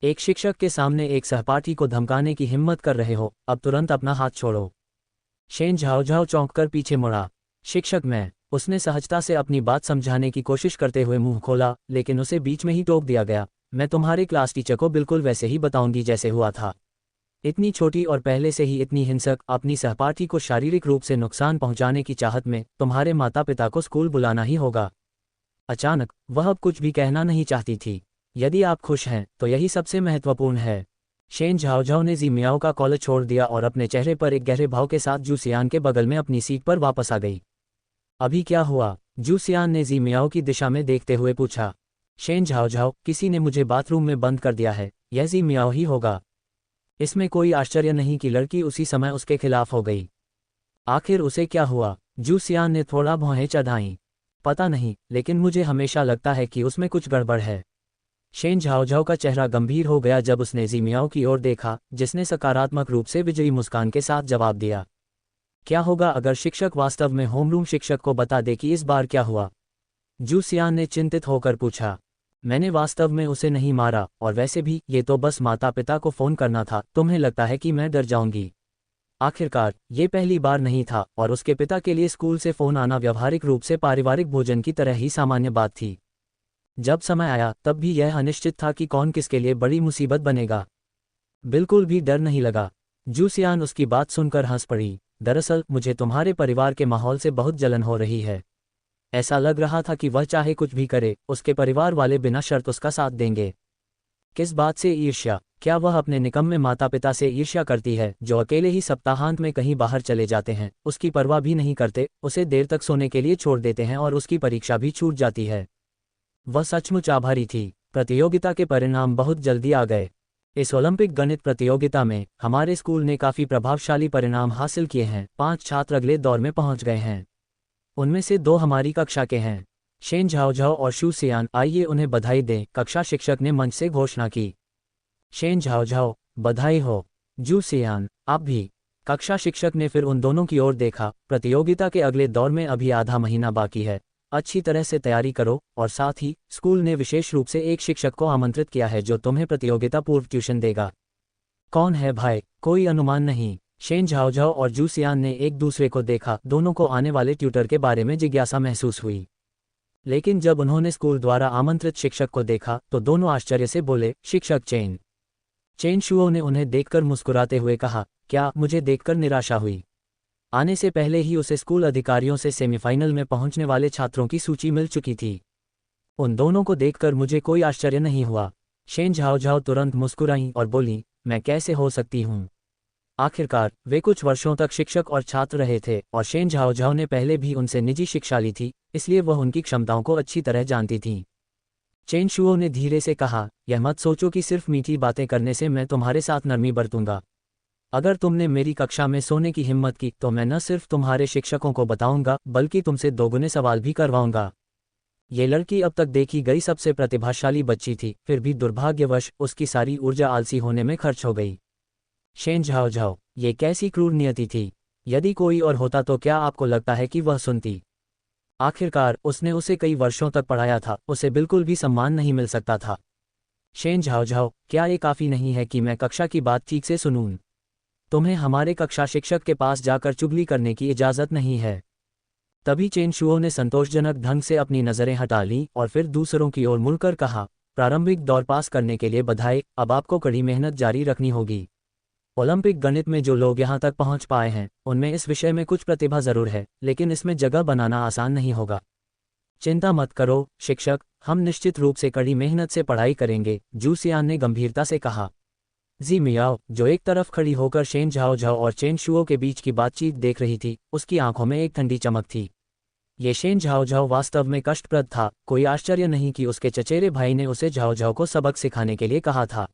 एक शिक्षक के सामने एक सहपाठी को धमकाने की हिम्मत कर रहे हो, अब तुरंत अपना हाथ छोड़ो। शेन झाओझाओ चौंककर पीछे मुड़ा। शिक्षक मैं। उसने सहजता से अपनी बात समझाने की कोशिश करते हुए मुंह खोला, लेकिन उसे बीच में ही टोक दिया गया। मैं तुम्हारे क्लास टीचर को बिल्कुल वैसे ही बताऊंगी जैसे हुआ था। इतनी छोटी और पहले से ही इतनी हिंसक, अपनी सहपाठी को शारीरिक रूप से नुकसान पहुंचाने की चाहत में तुम्हारे माता पिता को स्कूल बुलाना ही होगा। अचानक वह अब कुछ भी कहना नहीं चाहती थी। यदि आप खुश हैं तो यही सबसे महत्वपूर्ण है। शेन झाओझाओ ने जी मियाओ का कॉलर छोड़ दिया और अपने चेहरे पर एक गहरे भाव के साथ जूसियान के बगल में अपनी सीट पर वापस आ गई। अभी क्या हुआ? जूसियान ने जी मियाओ की दिशा में देखते हुए पूछा। शेन झाओझाओ, किसी ने मुझे बाथरूम में बंद कर दिया है, यह जी मियाओ ही होगा। इसमें कोई आश्चर्य नहीं कि लड़की उसी समय उसके खिलाफ हो गई। आखिर उसे क्या हुआ? जूसियान ने थोड़ा भौहें चढ़ाईं। पता नहीं, लेकिन मुझे हमेशा लगता है कि उसमें कुछ गड़बड़ है। शेन झाओझाओ का चेहरा गंभीर हो गया जब उसने जी मियाओ की ओर देखा, जिसने सकारात्मक रूप से विजयी मुस्कान के साथ जवाब दिया। क्या होगा अगर शिक्षक वास्तव में होमरूम शिक्षक को बता दे कि इस बार क्या हुआ? जूसियान ने चिंतित होकर पूछा। मैंने वास्तव में उसे नहीं मारा, और वैसे भी ये तो बस माता पिता को फोन करना था। तुम्हें लगता है कि मैं डर जाऊंगी? आखिरकार ये पहली बार नहीं था और उसके पिता के लिए स्कूल से फोन आना व्यावहारिक रूप से पारिवारिक भोजन की तरह ही सामान्य बात थी। जब समय आया तब भी यह अनिश्चित था कि कौन किसके लिए बड़ी मुसीबत बनेगा। बिल्कुल भी डर नहीं लगा। जूसियान उसकी बात सुनकर हंस पड़ी। दरअसल मुझे तुम्हारे परिवार के माहौल से बहुत जलन हो रही है। ऐसा लग रहा था कि वह चाहे कुछ भी करे, उसके परिवार वाले बिना शर्त उसका साथ देंगे। किस बात से ईर्ष्या? क्या वह अपने निकम्मे माता पिता से ईर्ष्या करती है, जो अकेले ही सप्ताहांत में कहीं बाहर चले जाते हैं, उसकी परवाह भी नहीं करते, उसे देर तक सोने के लिए छोड़ देते हैं और उसकी परीक्षा भी छूट जाती है? वह सचमुच आभारी थी। प्रतियोगिता के परिणाम बहुत जल्दी आ गए। इस ओलंपिक गणित प्रतियोगिता में हमारे स्कूल ने काफ़ी प्रभावशाली परिणाम हासिल किए हैं। 5 छात्र अगले दौर में पहुंच गए हैं। उनमें से 2 हमारी कक्षा के हैं। शेन झाओझाओ और शू सियान, आइए उन्हें बधाई दें, कक्षा शिक्षक ने मंच से घोषणा की। शेन झाओझाओ, बधाई हो। जू सियान, आप भी। कक्षा शिक्षक ने फिर उन दोनों की ओर देखा। प्रतियोगिता के अगले दौर में अभी आधा महीना बाकी है, अच्छी तरह से तैयारी करो। और साथ ही स्कूल ने विशेष रूप से एक शिक्षक को आमंत्रित किया है जो तुम्हें प्रतियोगिता पूर्व ट्यूशन देगा। कौन है भाई? कोई अनुमान नहीं। शेन झाओझाओ और जू सियान ने एक दूसरे को देखा। दोनों को आने वाले ट्यूटर के बारे में जिज्ञासा महसूस हुई, लेकिन जब उन्होंने स्कूल द्वारा आमंत्रित शिक्षक को देखा तो दोनों आश्चर्य से बोले, शिक्षक चेन। चेन शुओ ने उन्हें देखकर मुस्कुराते हुए कहा, क्या मुझे देखकर निराशा हुई? आने से पहले ही उसे स्कूल अधिकारियों से सेमीफाइनल में पहुंचने वाले छात्रों की सूची मिल चुकी थी। उन दोनों को देखकर मुझे कोई आश्चर्य नहीं हुआ। शेन झाओझाओ तुरंत मुस्कुराईं और बोली, मैं कैसे हो सकती हूँ? आखिरकार वे कुछ वर्षों तक शिक्षक और छात्र रहे थे और शेन झाओझाओ ने पहले भी उनसे निजी शिक्षा ली थी, इसलिए वह उनकी क्षमताओं को अच्छी तरह जानती थीं। चेन शुओ ने धीरे से कहा, यह मत सोचो कि सिर्फ मीठी बातें करने से मैं तुम्हारे साथ नरमी बरतूंगा। अगर तुमने मेरी कक्षा में सोने की हिम्मत की तो मैं न सिर्फ तुम्हारे शिक्षकों को बताऊंगा बल्कि तुमसे दोगुने सवाल भी करवाऊंगा। ये लड़की अब तक देखी गई सबसे प्रतिभाशाली बच्ची थी, फिर भी दुर्भाग्यवश उसकी सारी ऊर्जा आलसी होने में खर्च हो गई। शेन झाओझाओ, ये कैसी क्रूर नियति थी? यदि कोई और होता तो क्या आपको लगता है कि वह सुनती? आखिरकार उसने उसे कई वर्षों तक पढ़ाया था, उसे बिल्कुल भी सम्मान नहीं मिल सकता था। शेन झाओझाओ, क्या ये काफ़ी नहीं है कि मैं कक्षा की बात ठीक से सुनूं? तुम्हें हमारे कक्षा शिक्षक के पास जाकर चुगली करने की इजाज़त नहीं है। तभी चेन शुओ ने संतोषजनक ढंग से अपनी नज़रें हटा लीं और फिर दूसरों की ओर मुड़कर कहा, प्रारंभिक दौर पास करने के लिए बधाई, अब आपको कड़ी मेहनत जारी रखनी होगी। ओलंपिक गणित में जो लोग यहाँ तक पहुँच पाए हैं उनमें इस विषय में कुछ प्रतिभा जरूर है, लेकिन इसमें जगह बनाना आसान नहीं होगा। चिंता मत करो शिक्षक, हम निश्चित रूप से कड़ी मेहनत से पढ़ाई करेंगे, जू सियान ने गंभीरता से कहा। जी मियाओ, जो एक तरफ खड़ी होकर शेन झाओ झाओ और चेन शुओ के बीच की बातचीत देख रही थी, उसकी आंखों में एक ठंडी चमक थी। ये शेन झाओ झाओ वास्तव में कष्टप्रद था। कोई आश्चर्य नहीं कि उसके चचेरे भाई ने उसे झाओ झाओ को सबक सिखाने के लिए कहा था।